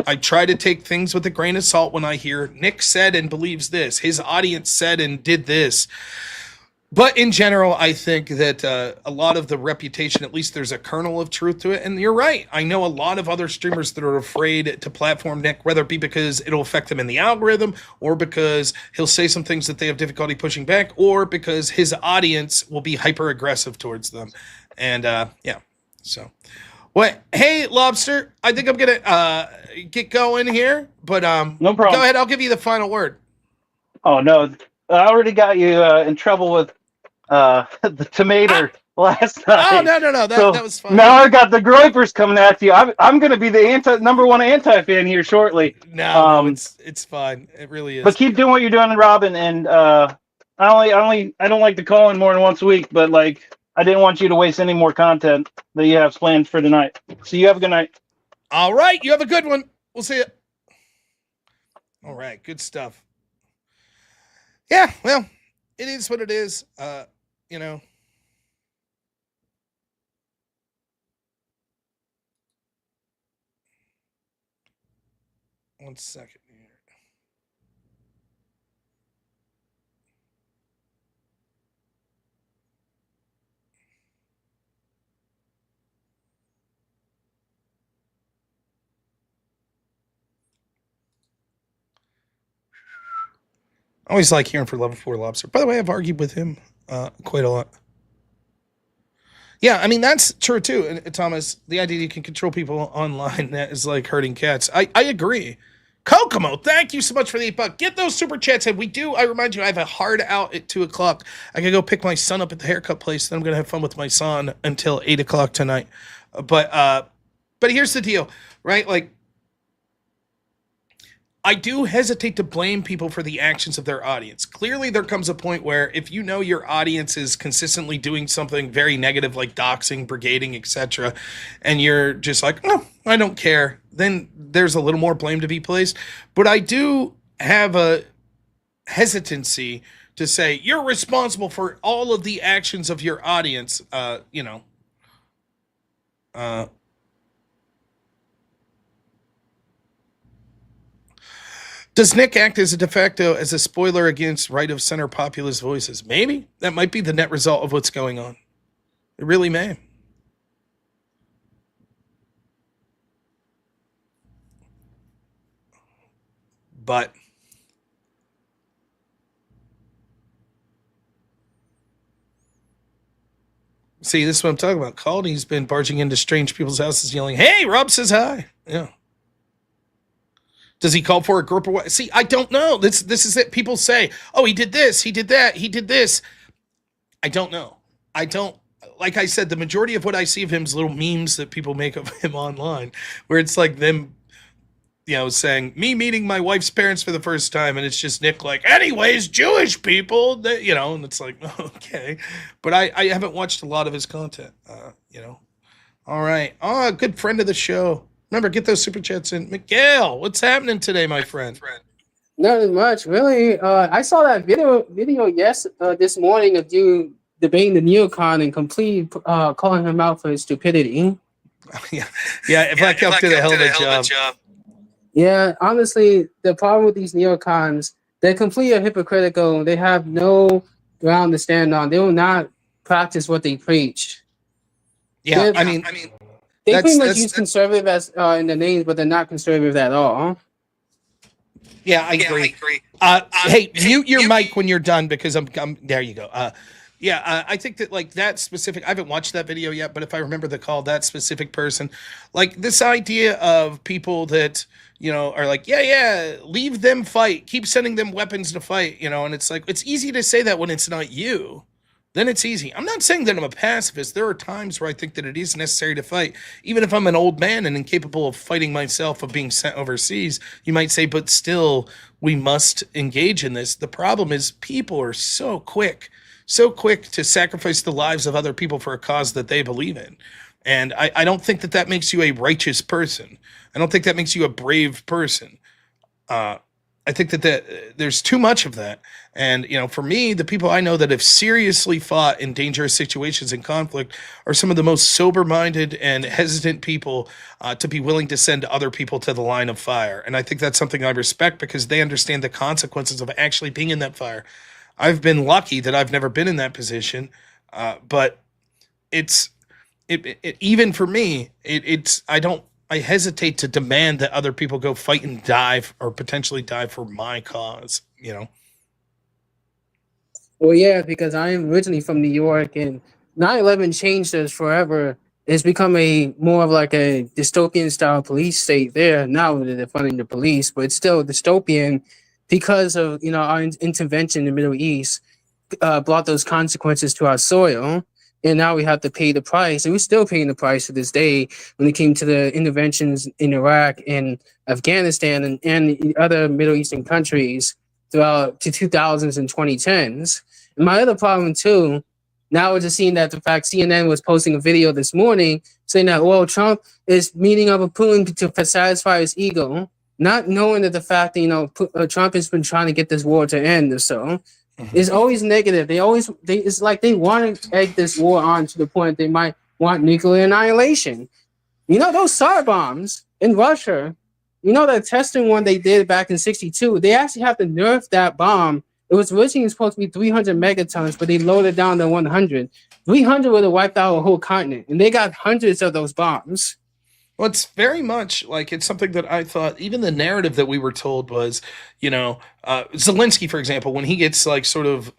I try to take things with a grain of salt when I hear Nick said and believes this, his audience said and did this. But in general, I think that a lot of the reputation, at least there's a kernel of truth to it. And you're right. I know a lot of other streamers that are afraid to platform Nick, whether it be because it'll affect them in the algorithm, or because he'll say some things that they have difficulty pushing back, or because his audience will be hyper aggressive towards them. And yeah, so. What? Hey, Lobster, I think I'm going to get going here. But No problem. Go ahead. I'll give you the final word. Oh, no, I already got you in trouble with the tomato last night. Oh, no. That was fine. Now I got the Groipers coming at you. I'm going to be the number one anti-fan here shortly. No, it's fine. It really is. But keep doing what you're doing, Robin. And I don't like to call in more than once a week, but like, I didn't want you to waste any more content that you have planned for tonight. So you have a good night. All right, you have a good one. We'll see you. All right, good stuff. Yeah, well, it is what it is. One second here. I always like hearing for Level 4 Lobster. By the way, I've argued with him quite a lot. Yeah, I mean, that's true too, Thomas. The idea you can control people online, that is like herding cats. I agree. Kokomo, thank you so much for the $8. Get those super chats in. I remind you, I have a hard out at 2 o'clock. I gotta go pick my son up at the haircut place. Then I'm gonna have fun with my son until 8 o'clock tonight. But here's the deal, right? Like, I do hesitate to blame people for the actions of their audience. Clearly, there comes a point where if you know your audience is consistently doing something very negative, like doxing, brigading, etc., and you're just like, oh, I don't care, then there's a little more blame to be placed. But I do have a hesitancy to say you're responsible for all of the actions of your audience. Does Nick act as a de facto as a spoiler against right of center populist voices? Maybe. That might be the net result of what's going on. It really may. But see, this is what I'm talking about. Caldy's been barging into strange people's houses yelling, "Hey, Rob says hi." Yeah. Does he call for a group or what? See, I don't know. This is it. People say, oh, he did this, he did that, he did this. I don't know. I don't, like I said, the majority of what I see of him is little memes that people make of him online, where it's like them, saying, me meeting my wife's parents for the first time, and it's just Nick like, anyways, Jewish people, and it's like, okay. But I haven't watched a lot of his content, All right. Oh, a good friend of the show. Remember, get those super chats in. Miguel, what's happening today, my friend? Not much, really. I saw that video this morning of you debating the neocon and completely calling him out for his stupidity. Yeah. Black Elk did a hell of a job. Yeah, honestly, the problem with these neocons, they're completely hypocritical. They have no ground to stand on. They will not practice what they preach. Yeah, they pretty much use conservative as in the names, but they're not conservative at all. Yeah, I agree. Hey, mute your mic when you're done because I'm there you go. I think that like that specific, I haven't watched that video yet, but if I remember the call, that specific person, like this idea of people that, are like, leave them fight, keep sending them weapons to fight, and it's like, it's easy to say that when it's not you. Then it's easy. I'm not saying that I'm a pacifist. There are times where I think that it is necessary to fight. Even if I'm an old man and incapable of fighting myself, of being sent overseas, you might say, but still, we must engage in this. The problem is people are so quick to sacrifice the lives of other people for a cause that they believe in. And I don't think that makes you a righteous person. I don't think that makes you a brave person. I think that there's too much of that. And, for me, the people I know that have seriously fought in dangerous situations and conflict are some of the most sober-minded and hesitant people to be willing to send other people to the line of fire. And I think that's something I respect because they understand the consequences of actually being in that fire. I've been lucky that I've never been in that position, but even for me, I hesitate to demand that other people go fight and die or potentially die for my cause, Well, yeah, because I am originally from New York, and 9/11 changed us forever. It's become more of like a dystopian style police state there now that they're funding the police, but it's still dystopian because of our intervention in the Middle East brought those consequences to our soil, and now we have to pay the price, and we're still paying the price to this day when it came to the interventions in Iraq and Afghanistan and the other Middle Eastern countries throughout the 2000s and 2010s. And my other problem too, now we're just seeing that the fact CNN was posting a video this morning saying that, well, Trump is meeting up with Putin to satisfy his ego, not knowing that the fact that, Trump has been trying to get this war to end or so. It's always negative. It's like they want to egg this war on to the point they might want nuclear annihilation. Those SAR bombs in Russia, that testing one they did back in 1962, they actually have to nerf that bomb. It was originally supposed to be 300 megatons, but they loaded down to 100. 300 would have wiped out a whole continent, and they got hundreds of those bombs. Well, it's very much like it's something that I thought, even the narrative that we were told was, Zelensky, for example, when he gets like sort of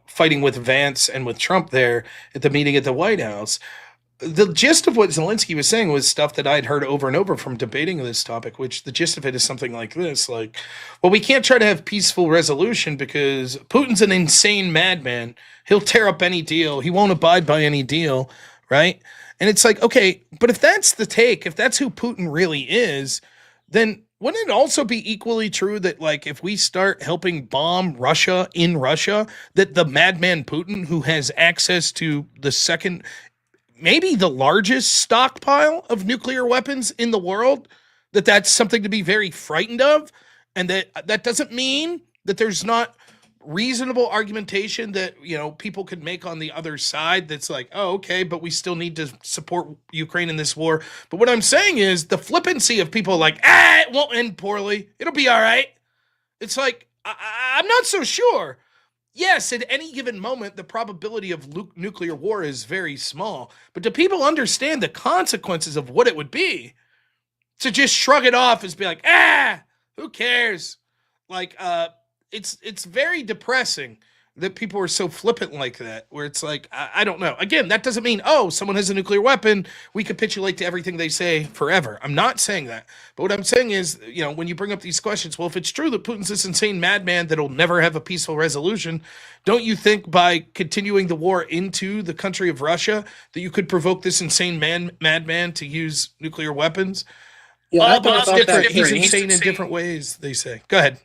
fighting with Vance and with Trump there at the meeting at the White House, the gist of what Zelensky was saying was stuff that I'd heard over and over from debating this topic, which the gist of it is something like this, like, well, we can't try to have peaceful resolution because Putin's an insane madman. He'll tear up any deal. He won't abide by any deal, right? And it's like, okay, but if that's the take, if that's who Putin really is, then wouldn't it also be equally true that, like, if we start helping bomb Russia in Russia, that the madman Putin, who has access to the second, maybe the largest stockpile of nuclear weapons in the world, that's something to be very frightened of, and that doesn't mean that there's not reasonable argumentation that people could make on the other side that's like, oh, okay, but we still need to support Ukraine in this war. But what I'm saying is the flippancy of people like, it won't end poorly, it'll be all right. It's like, I'm not so sure. Yes, at any given moment, the probability of nuclear war is very small. But do people understand the consequences of what it would be? To just shrug it off as be like, who cares? Like, it's very depressing that people are so flippant like that, where it's like, I don't know. Again, that doesn't mean, oh, someone has a nuclear weapon, we capitulate to everything they say forever. I'm not saying that. But what I'm saying is, when you bring up these questions, well, if it's true that Putin's this insane madman that'll never have a peaceful resolution, don't you think by continuing the war into the country of Russia that you could provoke this insane madman to use nuclear weapons? Yeah, But it's different. He's insane in different ways, they say. Go ahead.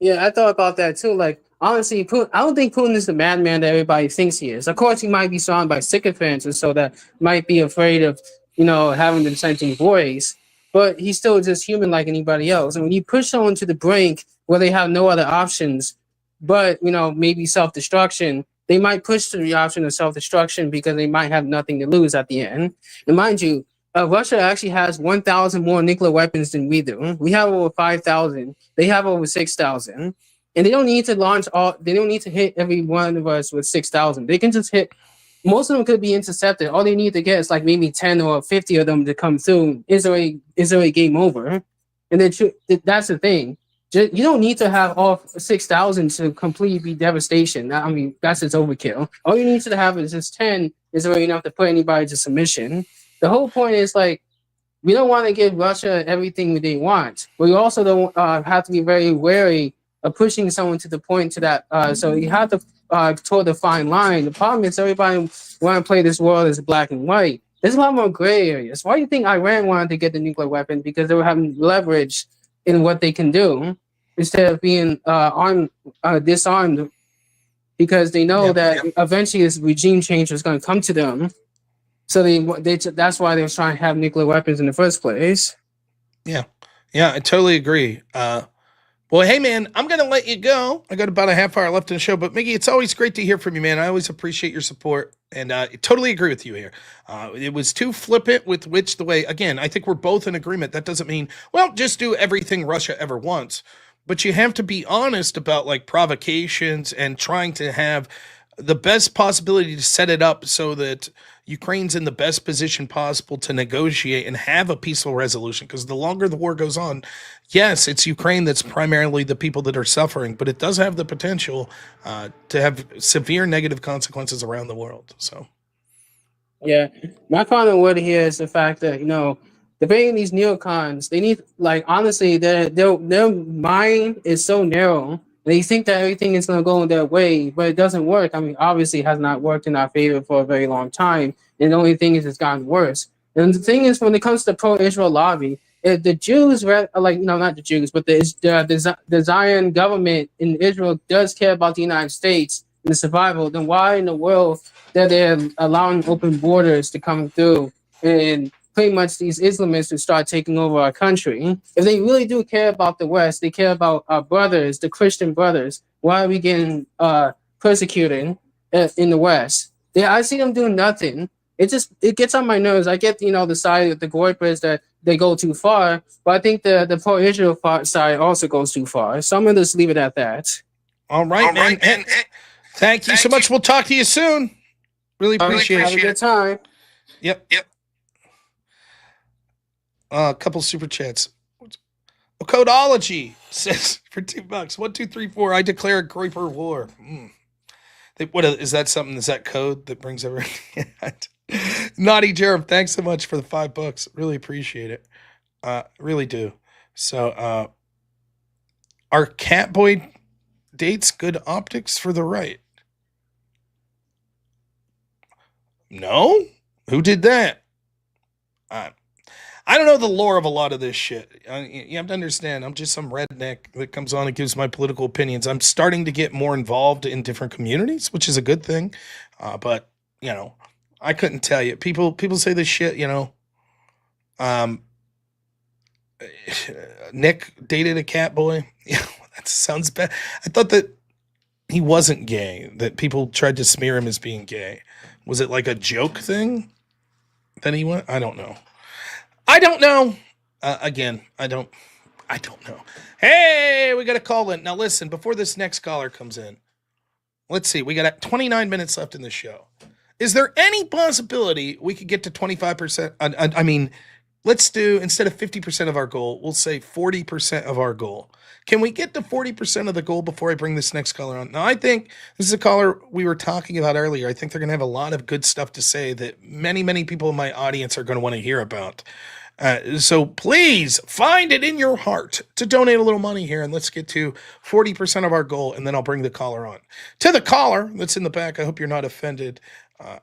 Yeah, I thought about that too. Like, honestly, I don't think Putin is the madman that everybody thinks he is. Of course, he might be surrounded by sycophants, and so that might be afraid of, having the dissenting voice. But he's still just human like anybody else. And when you push someone to the brink where they have no other options, but maybe self-destruction, they might push to the option of self-destruction because they might have nothing to lose at the end. And mind you, Russia actually has 1,000 more nuclear weapons than we do. We have over 5,000. They have over 6,000. And they don't need to launch they don't need to hit every one of us with 6,000. They can just hit, most of them could be intercepted. All they need to get is like maybe 10 or 50 of them to come through. Is already game over. And then that's the thing. You don't need to have all 6,000 to completely be devastation. I mean, that's just overkill. All you need to have is just 10 is already enough to put anybody to submission. The whole point is, like, we don't want to give Russia everything they want. We also don't have to be very wary of pushing someone to the point to that. So you have to toe the fine line. The problem is everybody want to play this world as black and white. There's a lot more gray areas. Why do you think Iran wanted to get the nuclear weapon? Because they were having leverage in what they can do instead of being disarmed, because they know that eventually this regime change was going to come to them. So that's why they were trying to have nuclear weapons in the first place. Yeah, I totally agree. Well, hey, man, I'm going to let you go. I got about a half hour left in the show, but Miggy, it's always great to hear from you, man. I always appreciate your support, and I totally agree with you here. It was too flippant with which the way, again, I think we're both in agreement. That doesn't mean, well, just do everything Russia ever wants, but you have to be honest about, like, provocations and trying to have the best possibility to set it up so that Ukraine's in the best position possible to negotiate and have a peaceful resolution. Because the longer the war goes on, yes, it's Ukraine that's primarily the people that are suffering, but it does have the potential to have severe negative consequences around the world. So, yeah, my final word here is the fact that debating these neocons, they need, like, honestly, their mind is so narrow. They think that everything is going to go in their way, but it doesn't work. I mean, obviously, it has not worked in our favor for a very long time. And the only thing is, it's gotten worse. And the thing is, when it comes to pro-Israel lobby, if the Jews, not the Jews, but the Zion government in Israel does care about the United States and the survival, then why in the world that they're allowing open borders to come through and pretty much these Islamists to start taking over our country? If they really do care about the West, they care about our brothers, the Christian brothers, why are we getting persecuted in the West? I see them doing nothing. It gets on my nerves. I get, the side of the Goypers that they go too far, but I think the pro-Israel side also goes too far. So I'm going to just leave it at that. All right, man. Thank you so much. We'll talk to you soon. Really appreciate it. Have a good time. Yep. A couple super chats. Codeology says for $2. 1, 2, 3, 4. I declare a Creeper war. Is that something? Is that code that brings everything? Naughty Jerem, thanks so much for the $5. Really appreciate it. Really do. So, are Catboy dates good optics for the right? No? Who did that? I don't know the lore of a lot of this shit. You have to understand, I'm just some redneck that comes on and gives my political opinions. I'm starting to get more involved in different communities, which is a good thing. But, I couldn't tell you. People say this shit, Nick dated a cat boy. That sounds bad. I thought that he wasn't gay, that people tried to smear him as being gay. Was it like a joke thing that he went? I don't know. Again, I don't know. Hey, we got a call in. Now listen, before this next caller comes in, let's see. We got 29 minutes left in the show. Is there any possibility we could get to 25%? I mean, let's do, instead of 50% of our goal, we'll say 40% of our goal. Can we get to 40% of the goal before I bring this next caller on? Now, I think this is a caller we were talking about earlier. I think they're going to have a lot of good stuff to say that many, many people in my audience are going to want to hear about. So please find it in your heart to donate a little money here, and let's get to 40% of our goal, and then I'll bring the caller on. To the caller that's in the back, I hope you're not offended.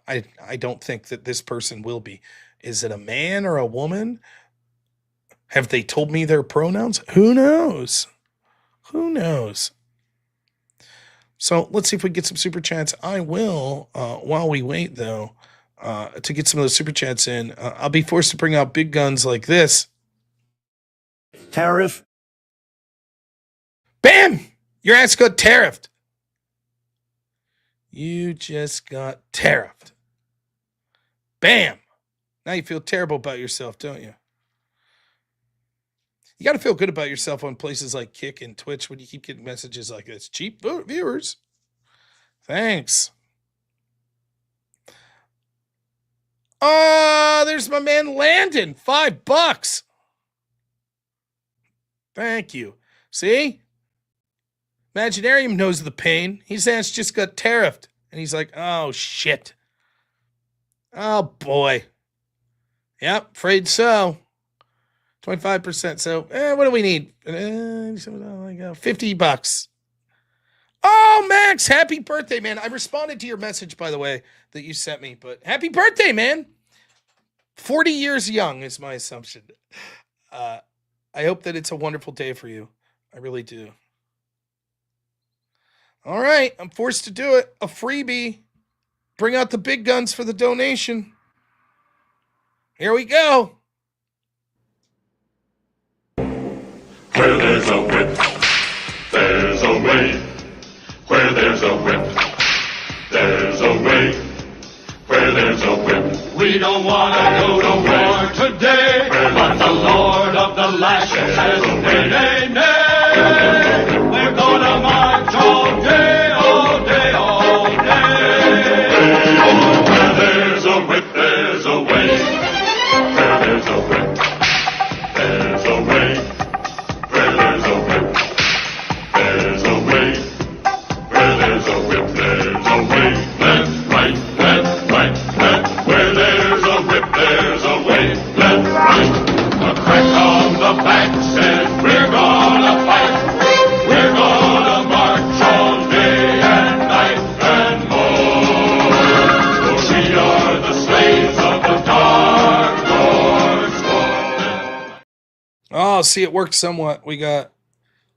I don't think that this person will be. Is it a man or a woman? Have they told me their pronouns? Who knows? Who knows? So let's see if we get some super chats. I will, while we wait, though, to get some of those super chats in, I'll be forced to bring out big guns like this. Tariff. Bam! Your ass got tariffed. You just got tariffed. Bam! Now you feel terrible about yourself, don't you? You got to feel good about yourself on places like Kick and Twitch when you keep getting messages like this. Cheap viewers. Thanks. There's my man Landon. $5. Thank you. See? Imaginarium knows the pain. His ass just got tariffed. And he's like, oh, shit. Oh, boy. Yep, afraid so. 25%. So, what do we need? $50. Oh, Max, happy birthday, man. I responded to your message, by the way, that you sent me. But happy birthday, man. 40 years young is my assumption. I hope that it's a wonderful day for you. I really do. All right, I'm forced to do it. A freebie. Bring out the big guns for the donation. Here we go. Where there's a whip, there's a way. Where there's a whip, there's a way. Where there's a whip, we don't want to go to war today. But the Lord of the Lashes says, nay, nay, nay. We're gonna march all day, all day, all day. Where there's a whip, there's a way. Where there's a whip, there's a way. Where there's a whip, there's a way. Where there's a whip, there's a way. Left, right, left, right, left. Where there's a whip, there's a way. Left, right. A crack on the back says we're gonna fight. We're gonna march all day and night and more. For we are the slaves of the Dark Lord's sword. Oh, see, it worked somewhat. We got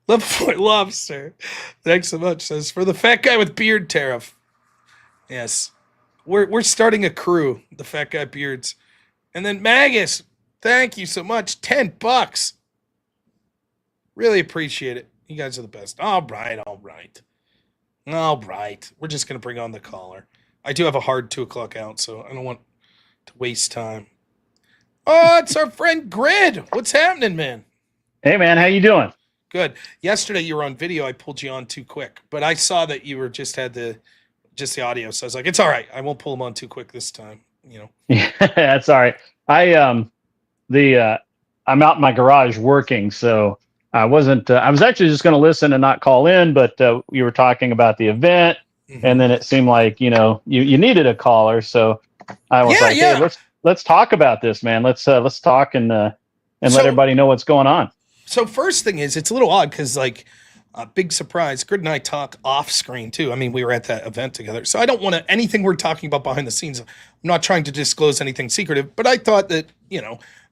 Love Boy Lobster. Thanks so much. Says for the fat guy with beard tariff. Yes. We're starting a crew, the fat guy beards. And then Magus, thank you so much. $10. Really appreciate it. You guys are the best. All right. We're just gonna bring on the caller. I do have a hard 2:00 out, so I don't want to waste time. Oh, it's our friend Grid. What's happening, man? Hey, man, how you doing? Good. Yesterday you were on video. I pulled you on too quick, but I saw that you were just the audio. So I was like, it's all right. I won't pull him on too quick this time. Yeah, that's all right. I I'm out in my garage working, so I wasn't. I was actually just going to listen and not call in, but you were talking about the event, and then it seemed like you needed a caller, so I was Yeah, like, hey, yeah. let's talk about this, man. Let's talk and let So- everybody know what's going on. So first thing is, it's a little odd because like a big surprise. Grid and I talk off screen too. I mean, we were at that event together, so I don't want to anything we're talking about behind the scenes. I'm not trying to disclose anything secretive, but I thought that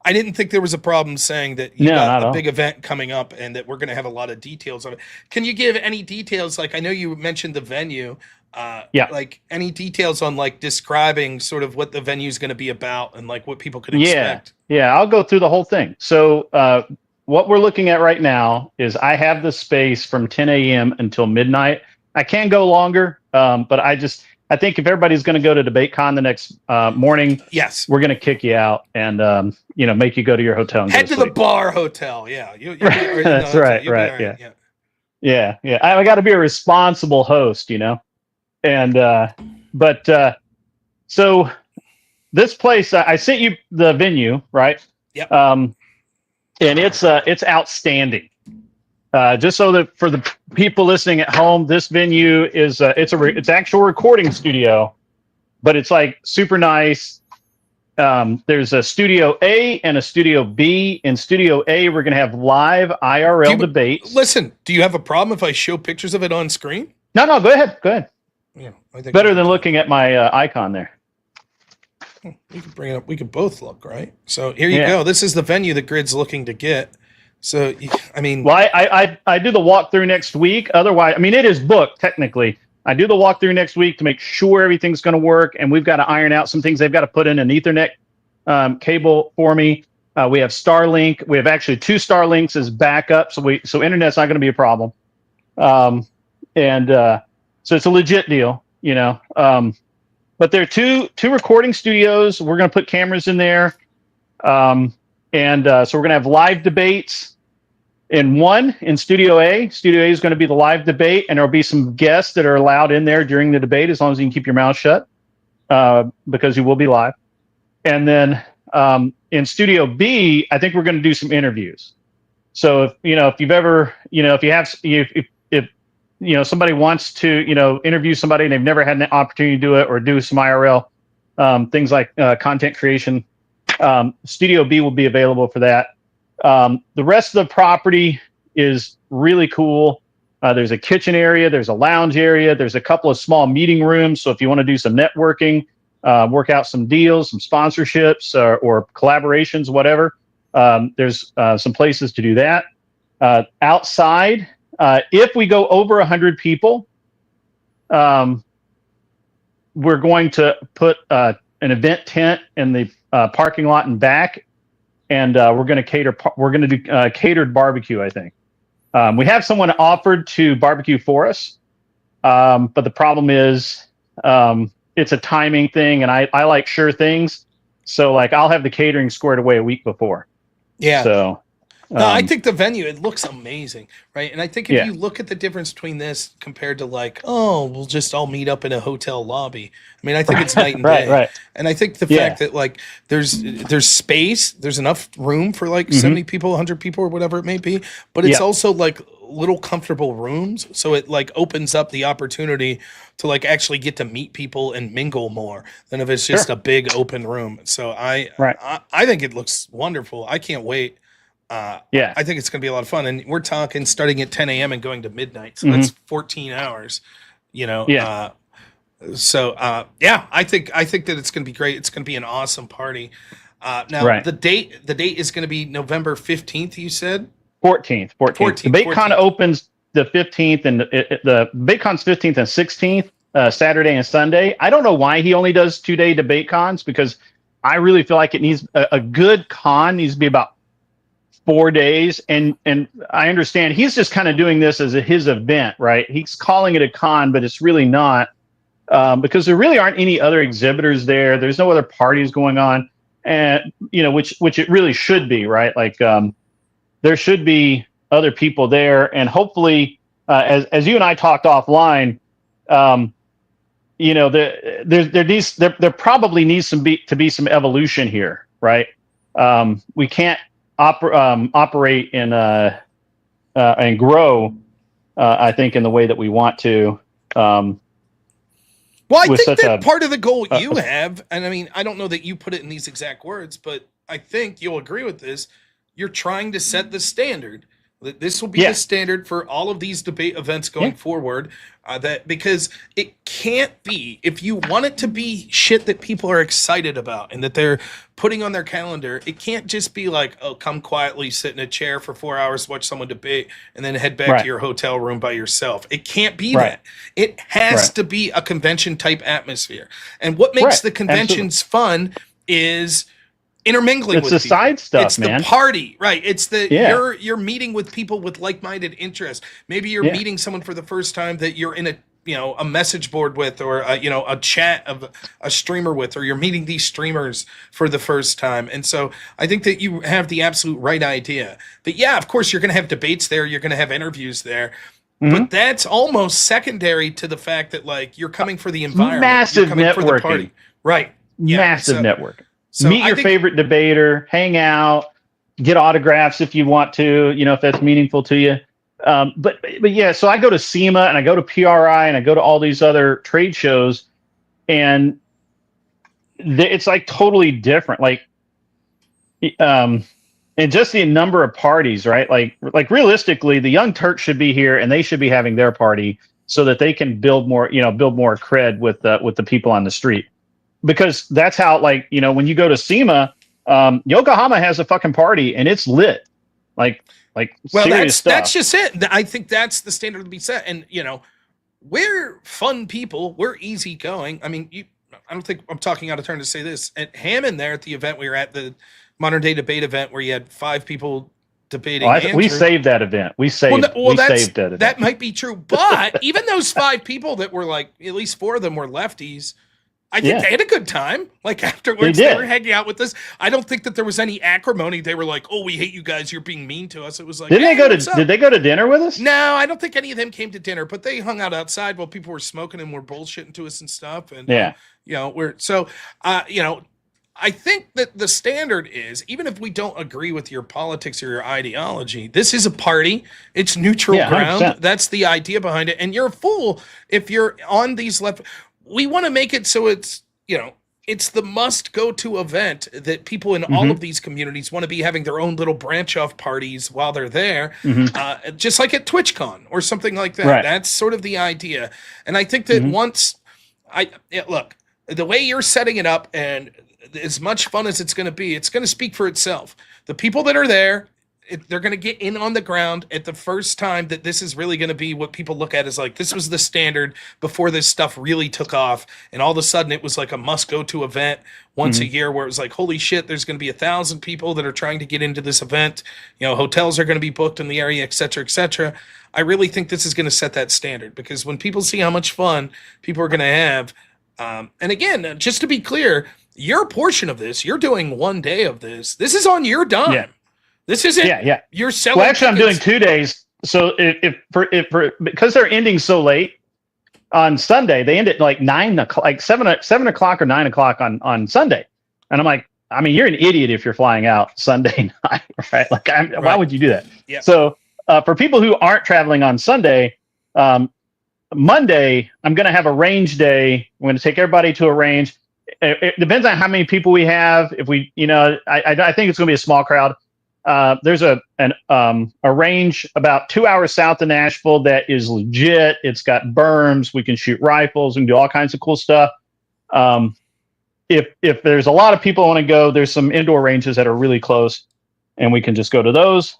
I didn't think there was a problem saying that you No, not got at a all. big event coming up and that we're going to have a lot of details on it. Can you give any details? Like I know you mentioned the venue. Yeah. Like any details on like describing sort of what the venue is going to be about and like what people could Yeah, expect. yeah. I'll go through the whole thing. So what we're looking at right now is I have the space from 10 a.m. until midnight. I can go longer, but I think if everybody's going to go to DebateCon the next morning, Yes. we're going to kick you out and make you go to your hotel and Head go to the sleep. bar hotel. Yeah. That's right. Yeah. I got to be a responsible host, and so this place, I sent you the venue, right? Yep. And it's outstanding. Just so that for the people listening at home, this venue is it's actual recording studio, but it's like super nice. There's a Studio A and a Studio B. In Studio A, we're going to have live IRL debates. Listen, do you have a problem if I show pictures of it on screen? No, go ahead. Yeah, I think Better than looking at my icon there. we could bring it up. We could both look, right? So here you go. This is the venue that Grid's looking to get. So I mean, well, I do the walkthrough next week. Otherwise, I mean, it is booked technically. I do the walkthrough next week to make sure everything's going to work, and we've got to iron out some things. They've got to put in an Ethernet cable for me. We have Starlink. We have actually 2 Starlinks as backup, so internet's not going to be a problem. So it's a legit deal, But there are two recording studios. We're going to put cameras in there, so we're going to have live debates. In Studio A. Studio A is going to be the live debate, and there'll be some guests that are allowed in there during the debate as long as you can keep your mouth shut, because you will be live. And then in Studio B, I think we're going to do some interviews. So if you've ever, if somebody wants to, interview somebody and they've never had an opportunity to do it or do some IRL, things like content creation, Studio B will be available for that. The rest of the property is really cool. There's a kitchen area, there's a lounge area, there's a couple of small meeting rooms. So if you want to do some networking, work out some deals, some sponsorships, or collaborations, whatever, there's some places to do that. Outside, if we go over 100 people, we're going to put an event tent in the parking lot and back. And we're going to do catered barbecue, I think. We have someone offered to barbecue for us, but the problem is it's a timing thing, and I like sure things. So like I'll have the catering squared away a week before. Yeah. So no, I think the venue, it looks amazing, right? And I think if you look at the difference between this compared to like, oh, we'll just all meet up in a hotel lobby. I mean, I think it's night and day. Right. And I think the fact that like there's space, there's enough room for like 70 people, 100 people, or whatever it may be, but it's also like little comfortable rooms. So it like opens up the opportunity to like actually get to meet people and mingle more than if it's just a big open room. So I think it looks wonderful. I can't wait. I think it's going to be a lot of fun. And we're talking starting at 10 a.m. and going to midnight. So that's 14 hours, I think that it's going to be great. It's going to be an awesome party. Now the date is going to be November 15th, you said? 14th. DebateCon opens the 15th, and the DebateCon's 15th and 16th, Saturday and Sunday. I don't know why he only does 2-day DebateCons, because I really feel like it needs a good con needs to be about 4 days, and I understand he's just kind of doing this as his event, right? He's calling it a con, but it's really not, because there really aren't any other exhibitors there. There's no other parties going on, and which it really should be, right? Like there should be other people there, and hopefully, as you and I talked offline, there probably needs to be some evolution here, right? We can't operate and grow. I think in the way that we want to. Well, I with think such that a- part of the goal you have, and I mean, I don't know that you put it in these exact words, but I think you'll agree with this. You're trying to set the standard. That this will be Yeah. the standard for all of these debate events going Yeah. forward. That because it can't be, if you want it to be shit that people are excited about and that they're putting on their calendar, it can't just be like, oh, come quietly sit in a chair for 4 hours, watch someone debate, and then head back Right. to your hotel room by yourself. It can't be Right. that. It has Right. to be a convention type atmosphere. And what makes Right. the conventions fun is intermingling It's with the people. side stuff, it's man. the party, right? It's the Yeah. you're meeting with people with like-minded interests. Maybe you're Yeah. meeting someone for the first time that you're in a message board with, or a chat of a streamer with, or you're meeting these streamers for the first time. And so I think that you have the absolute right idea. But yeah, of course you're going to have debates there, you're going to have interviews there. Mm-hmm. But that's almost secondary to the fact that like you're coming for the environment, Massive you're coming for the networking. party, right? Yeah, Massive so- network. so Meet I your think- favorite debater, hang out, get autographs if you want to, if that's meaningful to you. But yeah, so I go to SEMA and I go to PRI and I go to all these other trade shows, and it's like totally different. Like, and just the number of parties, right? Like realistically, the Young Turks should be here and they should be having their party so that they can build more cred with the people on the street. Because that's how, like, when you go to SEMA, Yokohama has a fucking party and it's lit. Like Well, serious stuff. that's just it. I think that's the standard to be set. And we're fun people. We're easygoing. I mean, I don't think I'm talking out of turn to say this. At Hammond, there at the event we were at, the modern day debate event, where you had 5 people debating. we Andrew. saved that event. We saved that event. That might be true. But even those 5 people that were like, at least 4 of them were lefties. I think Yeah. they had a good time. Like afterwards, They they did. were hanging out with us. I don't think that there was any acrimony. They were like, "Oh, we hate you guys. You're being mean to us." It was like, Did "Hey, what's up?" they go to dinner with us? No, I don't think any of them came to dinner, but they hung out outside while people were smoking and were bullshitting to us and stuff. And Yeah. I think that the standard is, even if we don't agree with your politics or your ideology, this is a party. It's neutral Yeah, ground. 100%. That's the idea behind it. And you're a fool if you're on these left. We want to make it so it's it's the must go to event that people in all of these communities want to be having their own little branch off parties while they're there, just like at TwitchCon or something like that. Right. That's sort of the idea. And I think that look, the way you're setting it up and as much fun as it's going to be, it's going to speak for itself. The people that are there, they're going to get in on the ground at the first time that this is really going to be what people look at as like, this was the standard before this stuff really took off. And all of a sudden it was like a must go to event once a year where it was like, holy shit, there's going to be 1,000 people that are trying to get into this event. Hotels are going to be booked in the area, et cetera, et cetera. I really think this is going to set that standard because when people see how much fun people are going to have, and again, just to be clear, your portion of this, you're doing 1 day of this. This is on your dime. Yeah. This isn't. Yeah. You're selling. Well, actually, I'm doing tickets. 2 days. So because they're ending so late on Sunday, they end at like 9 o'clock, like 7 o'clock or 9 o'clock on Sunday. And I'm like, I mean, you're an idiot if you're flying out Sunday night, right? Like, why would you do that? Yeah. So for people who aren't traveling on Sunday, Monday, I'm going to have a range day. I'm going to take everybody to a range. It depends on how many people we have. If we, I think it's going to be a small crowd. There's a range about 2 hours south of Nashville that is legit. It's got berms. We can shoot rifles and do all kinds of cool stuff. If there's a lot of people want to go, there's some indoor ranges that are really close, and we can just go to those.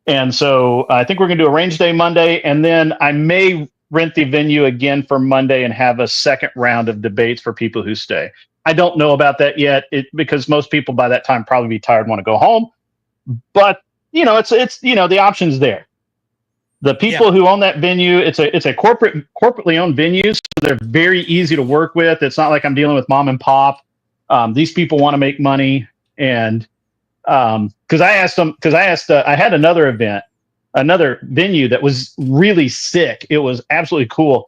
And so I think we're going to do a range day Monday, and then I may rent the venue again for Monday and have a second round of debates for people who stay. I don't know about that yet because most people by that time probably be tired and want to go home. But, it's the option's there. The people who own that venue, it's a corporately owned venue, so they're very easy to work with. It's not like I'm dealing with mom and pop. These people want to make money. And because I had another venue that was really sick. It was absolutely cool.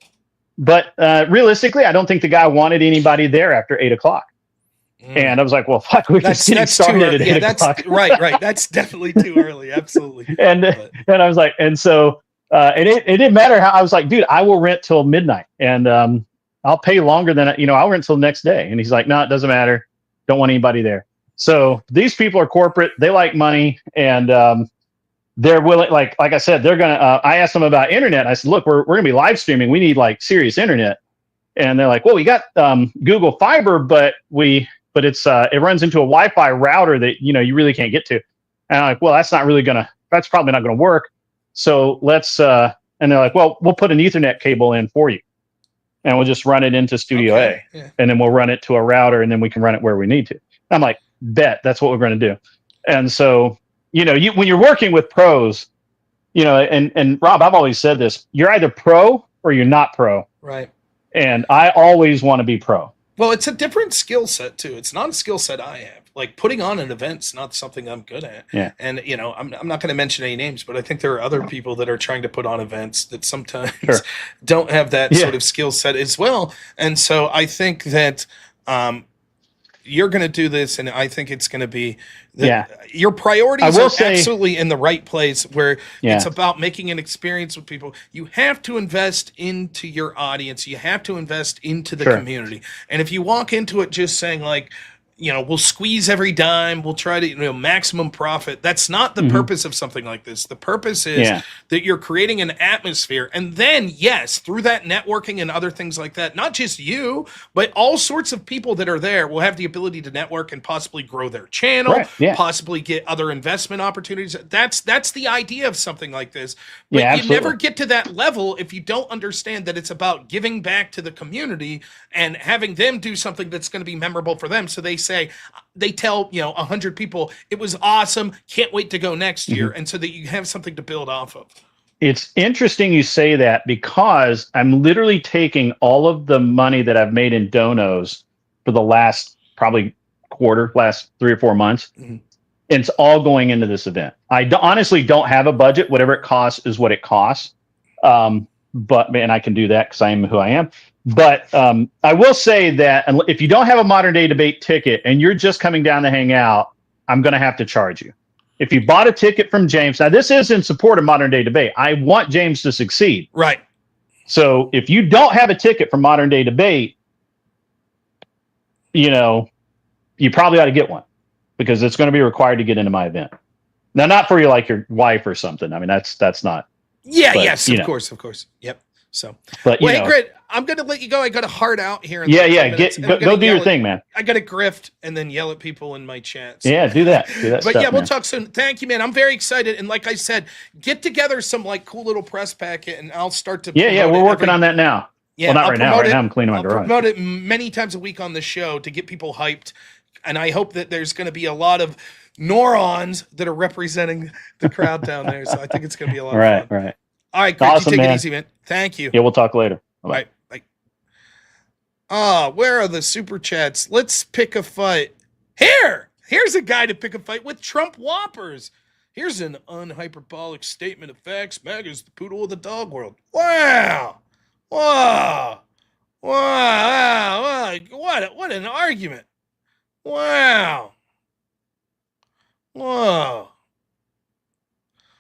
But realistically, I don't think the guy wanted anybody there after 8 o'clock. And I was like, well, fuck, we're just getting That's too started early. at Yeah, 8 that's o'clock. right. That's definitely too early. Absolutely. and But- and I was like, and so and it didn't matter how I was like, dude, I will rent till midnight, and I'll pay longer than I'll rent till the next day. And he's like, no, it doesn't matter. Don't want anybody there. So these people are corporate. They like money, and they're willing. Like I said, they're gonna. I asked them about internet. I said, look, we're gonna be live streaming. We need like serious internet. And they're like, well, we got Google Fiber, but it's it runs into a Wi-Fi router that you really can't get to. And I'm like, well, that's probably not gonna work. So let's and they're like, well, we'll put an Ethernet cable in for you, and we'll just run it into Studio Okay, A, yeah. and then we'll run it to a router, and then we can run it where we need to. And I'm like, bet, that's what we're going to do. And so when you're working with pros, and Rob, I've always said this: you're either pro or you're not pro. Right. And I always want to be pro. Well, it's a different skill set too. It's not a skill set I have. Like putting on an event's not something I'm good at. Yeah. And I'm not going to mention any names, but I think there are other people that are trying to put on events that sometimes Sure. don't have that Yeah. sort of skill set as well. And so I think that you're going to do this, and I think it's going to be your priorities are absolutely in the right place, where it's about making an experience with people. You have to invest into your audience. You have to invest into the community. And if you walk into it just saying like, we'll squeeze every dime, we'll try to, maximum profit. That's not the purpose of something like this. The purpose is that you're creating an atmosphere. And then, yes, through that networking and other things like that, not just you, but all sorts of people that are there will have the ability to network and possibly grow their channel, possibly get other investment opportunities. That's the idea of something like this. But you never get to that level if you don't understand that it's about giving back to the community and having them do something that's going to be memorable for them. So they tell 100 people it was awesome, can't wait to go next year, and so that you have something to build off of. It's interesting you say that, because I'm literally taking all of the money that I've made in donos for the last probably last 3 or 4 months, and it's all going into this event. I honestly don't have a budget. Whatever it costs is what it costs. But man, I can do that because I am who I am. But I will say that if you don't have a modern day debate ticket and you're just coming down to hang out, I'm going to have to charge you. If you bought a ticket from James, now this is in support of modern day debate. I want James to succeed. Right. So if you don't have a ticket for modern day debate, you probably ought to get one, because it's going to be required to get into my event. Now, not for your wife or something. I mean, that's not. Yeah. But, yes. Of course. Yep. So, but hey, Grit, I'm going to let you go. I got a heart out here. In Go do your thing, man. I got to grift and then yell at people in my chats. Yeah, do that. But stuff, yeah, we'll man. talk soon. Thank you, man. I'm very excited. And like I said, get together some cool little press packet, and I'll start to. Yeah, we're working on that now. Yeah, well, not I'll right now. promote Right it. now, I'm cleaning my I'll garage. promote it many times a week on the show to get people hyped. And I hope that there's going to be a lot of neurons that are representing the crowd down there. So I think it's going to be a lot of fun. Right. All right, Grit, Awesome, you take man. it easy, man. Thank you. Yeah, we'll talk later. Bye. Where are the super chats? Let's pick a fight. Here's a guy to pick a fight with Trump Whoppers. Here's an unhyperbolic statement of facts. MAGA's the poodle of the dog world. Wow. What an argument. Wow. Whoa.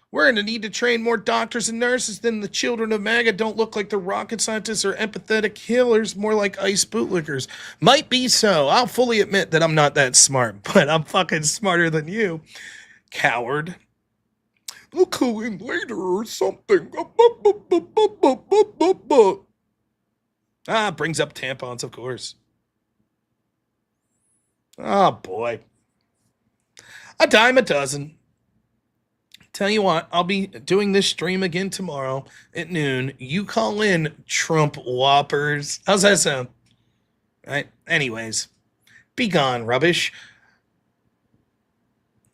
We're going to need to train more doctors and nurses. Than the children of MAGA don't look like the rocket scientists or empathetic healers, more like ice bootlickers. Might be so. I'll fully admit that I'm not that smart, but I'm fucking smarter than you, coward. Look who in later or something. Brings up tampons, of course. Oh, boy. A dime a dozen. Tell you what, I'll be doing this stream again tomorrow at noon. You call in, Trump Whoppers. How's that sound? Right? Anyways, be gone, rubbish.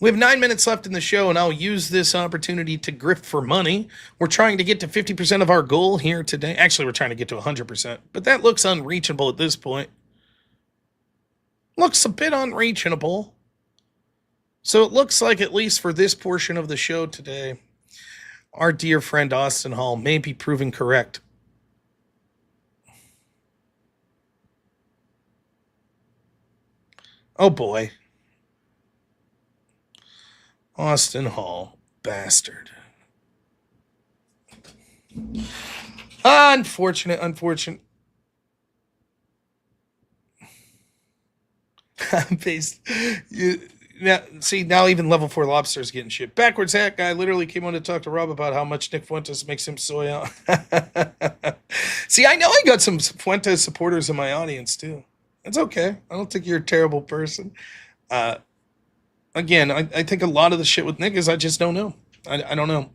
We have 9 minutes left in the show, and I'll use this opportunity to grift for money. We're trying to get to 50% of our goal here today. Actually, we're trying to get to 100%, but that looks unreachable at this point. Looks a bit unreachable. So it looks like, at least for this portion of the show today, our dear friend Austin Hall may be proven correct. Oh boy. Austin Hall. Bastard. Unfortunate. Based. Now even level 4 lobsters getting shit. Backwards hat guy literally came on to talk to Rob about how much Nick Fuentes makes him soy out. See, I know I got some Fuentes supporters in my audience too. It's okay. I don't think you're a terrible person. Again, I think a lot of the shit with Nick is I just don't know. I don't know.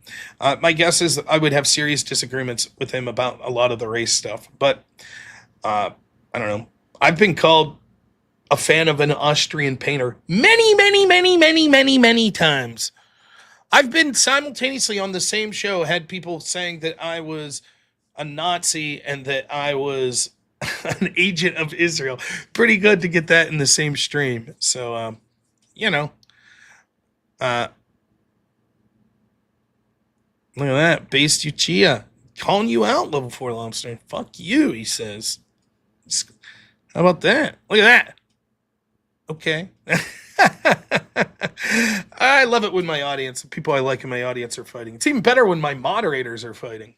My guess is I would have serious disagreements with him about a lot of the race stuff. But I don't know. I've been called a fan of an Austrian painter many times. I've been simultaneously on the same show, had people saying that I was a Nazi and that I was an agent of Israel. Pretty good to get that in the same stream. So, you know, look at that. Based Uchia calling you out, level 4 lobster. Fuck you, he says. How about that? Look at that. Okay. I love it when my audience, the people I like in my audience are fighting. It's even better when my moderators are fighting.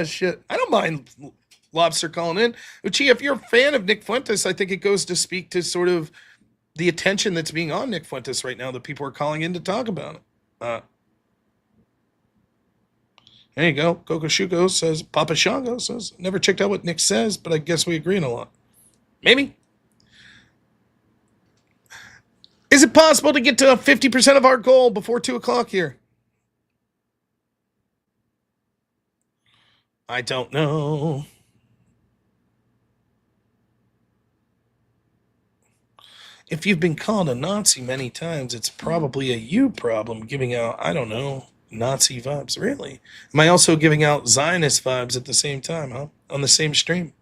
Shit. I don't mind Lobster calling in. Uchi, if you're a fan of Nick Fuentes, I think it goes to speak to sort of the attention that's being on Nick Fuentes right now that people are calling in to talk about it. There you go. Coco Shuko says, Papa Shango says, never checked out what Nick says, but I guess we agree on a lot. Maybe. Is it possible to get to 50% of our goal before 2 o'clock here? I don't know. If you've been called a Nazi many times, it's probably a you problem giving out, I don't know, Nazi vibes. Really? Am I also giving out Zionist vibes at the same time, huh? On the same stream?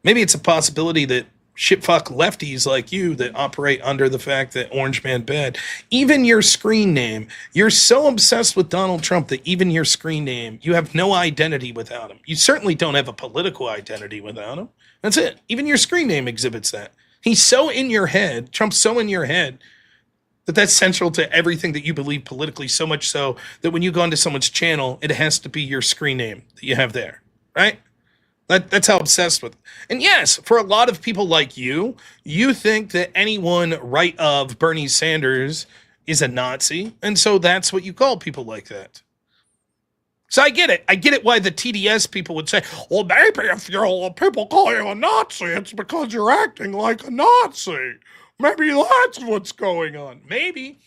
Maybe it's a possibility that shitfuck lefties like you that operate under the fact that Orange Man bad. Even your screen name, you're so obsessed with Donald Trump that even your screen name, you have no identity without him. You certainly don't have a political identity without him. That's it. Even your screen name exhibits that. He's so in your head, Trump's so in your head, that that's central to everything that you believe politically, so much so that when you go onto someone's channel, it has to be your screen name that you have there, right? That's how obsessed with it. And yes, for a lot of people like you think that anyone right of Bernie Sanders is a Nazi, and so that's what you call people like that. So I get it. I get it why the TDS people would say, well, maybe if people call you a Nazi, it's because you're acting like a Nazi. Maybe that's what's going on. Maybe.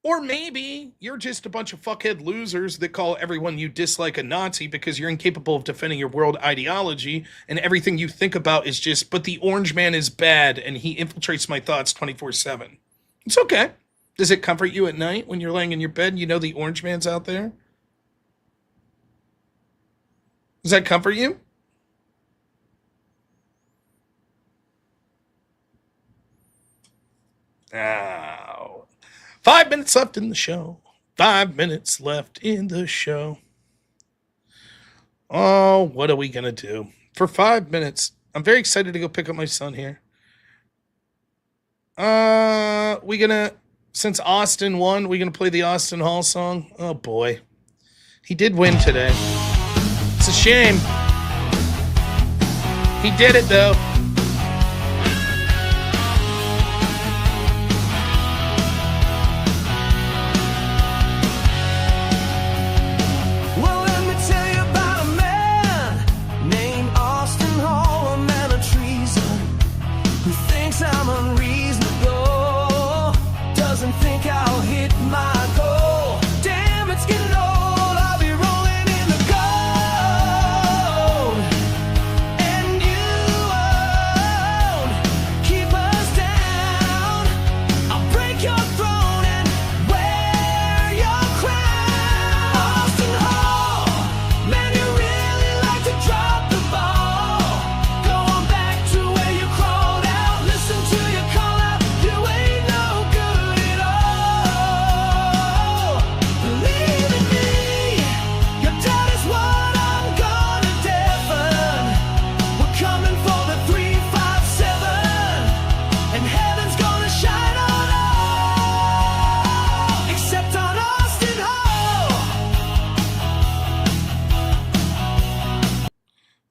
Or maybe you're just a bunch of fuckhead losers that call everyone you dislike a Nazi because you're incapable of defending your world ideology and everything you think about is just, but the Orange Man is bad and he infiltrates my thoughts 24/7. It's okay. Does it comfort you at night when you're laying in your bed and you know the Orange Man's out there? Does that comfort you? Ow. 5 minutes left in the show. 5 minutes left in the show. Oh, what are we going to do? For 5 minutes, I'm very excited to go pick up my son here. We going to, since Austin won, we going to play the Austin Hall song? Oh, boy. He did win today. It's a shame. He did it, though. Well, let me tell you about a man named Austin Hall, a man of treason, who thinks I'm unreasonable, doesn't think I'll hit my goal. Damn, it's getting old, I'll be rolling in the gold, and you are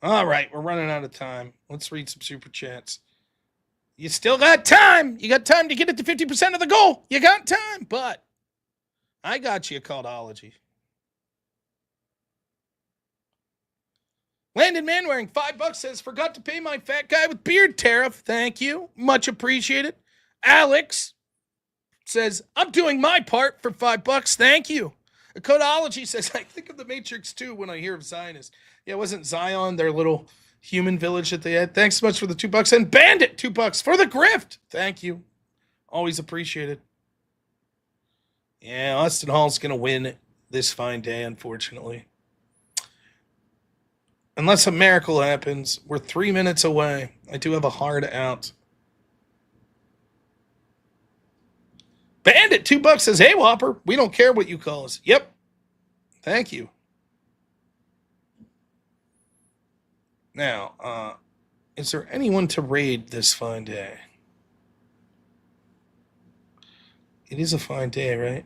All right, we're running out of time. Let's read some super chats. You still got time. You got time to get it to 50% of the goal. You got time, but I got you a callology. Landon Manwaring, $5 says, forgot to pay my fat guy with beard tariff. Thank you. Much appreciated. Alex says, I'm doing my part for $5. Thank you. A Codology says, I think of the Matrix 2 when I hear of Zionists. Yeah, wasn't Zion their little human village that they had? Thanks so much for the $2. And Bandit, $2 for the grift. Thank you. Always appreciated. Yeah, Austin Hall's going to win this fine day, unfortunately. Unless a miracle happens, we're 3 minutes away. I do have a hard out. Bandit, $2 says, hey, Whopper, we don't care what you call us. Yep. Thank you. Now, is there anyone to raid this fine day? It is a fine day, right?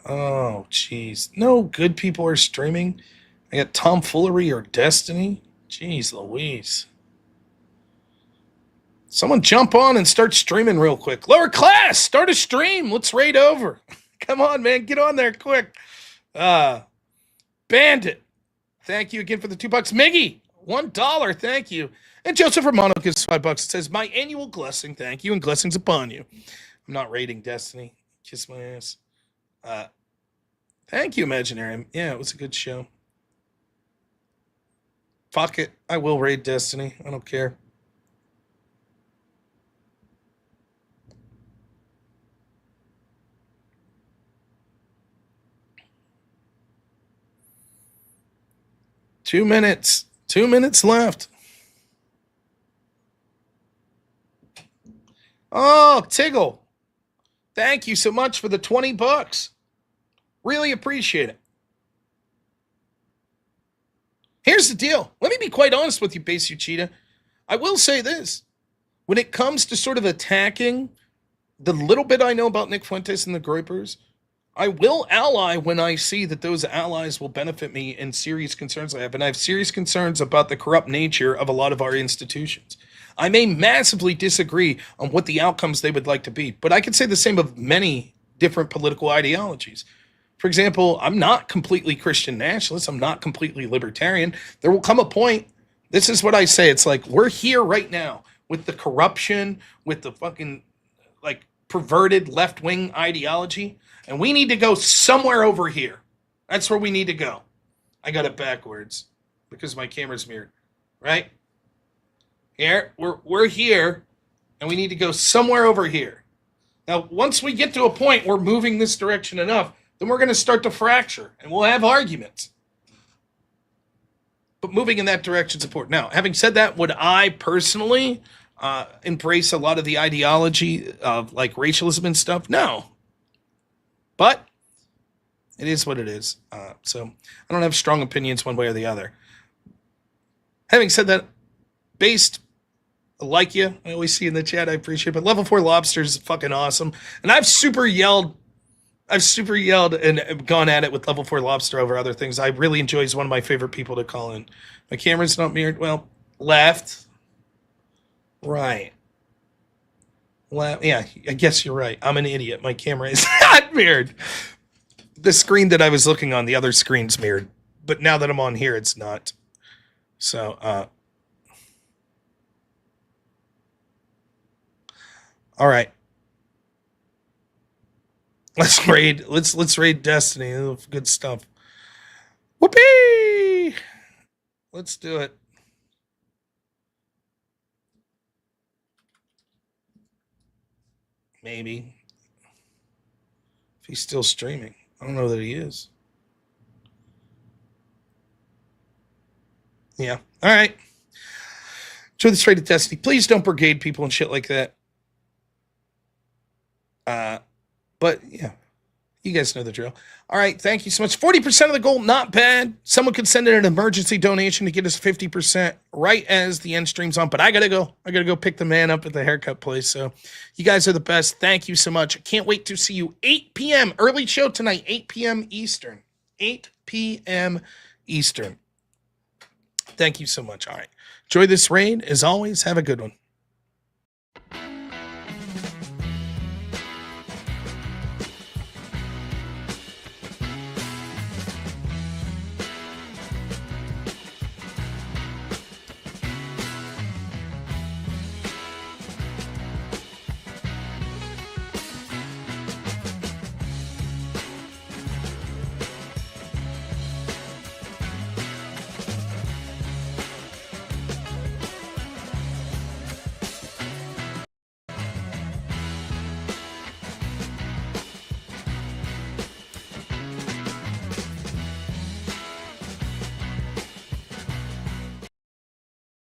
Oh, jeez. No good people are streaming. I got tomfoolery or destiny. Jeez Louise. Someone jump on and start streaming real quick. Lower class, start a stream. Let's raid over. Come on, man. Get on there quick. Bandit. Thank you again for the $2. Miggy, $1. Thank you. And Joseph Romano gives $5. It says, my annual blessing. Thank you. And blessings upon you. I'm not raiding Destiny. Kiss my ass. Thank you, Imaginarium. Yeah, it was a good show. Fuck it. I will raid Destiny. I don't care. Two minutes left. Oh, Tiggle. Thank you so much for the $20. Really appreciate it. Here's the deal. Let me be quite honest with you, Base Uchida. I will say this. When it comes to sort of attacking the little bit I know about Nick Fuentes and the Groypers, I will ally when I see that those allies will benefit me in serious concerns I have. And I have serious concerns about the corrupt nature of a lot of our institutions. I may massively disagree on what the outcomes they would like to be, but I could say the same of many different political ideologies. For example, I'm not completely Christian nationalist. I'm not completely libertarian. There will come a point, this is what I say, it's like we're here right now with the corruption, with the fucking like perverted left-wing ideology, and we need to go somewhere over here. That's where we need to go. I got it backwards because my camera's mirrored, right? Here, we're here, and we need to go somewhere over here. Now, once we get to a point we're moving this direction enough, then we're going to start to fracture, and we'll have arguments. But moving in that direction is important. Now, having said that, would I personally embrace a lot of the ideology of like racialism and stuff? No. But it is what it is. So I don't have strong opinions one way or the other. Having said that, based, I like you. I always see in the chat. I appreciate it. But Level 4 Lobster is fucking awesome. And I've super yelled and gone at it with Level 4 Lobster over other things. I really enjoy. He's one of my favorite people to call in. My camera's not mirrored. Well, left. Right. Left. Yeah, I guess you're right. I'm an idiot. My camera is not mirrored. The screen that I was looking on, the other screen's mirrored. But now that I'm on here, it's not. So, all right. Let's raid Destiny. Good stuff. Whoopee! Let's do it. Maybe. If he's still streaming. I don't know that he is. Yeah. All right. Enjoy this raid of Destiny. Please don't brigade people and shit like that. But yeah, you guys know the drill. All right, thank you so much. 40% of the goal, not bad. Someone could send in an emergency donation to get us 50% right as the end stream's on. But I gotta go pick the man up at the haircut place. So you guys are the best. Thank you so much. I can't wait to see you 8 p.m. early show tonight, 8 p.m. Eastern. 8 p.m. Eastern. Thank you so much. All right. Enjoy this raid. As always, have a good one.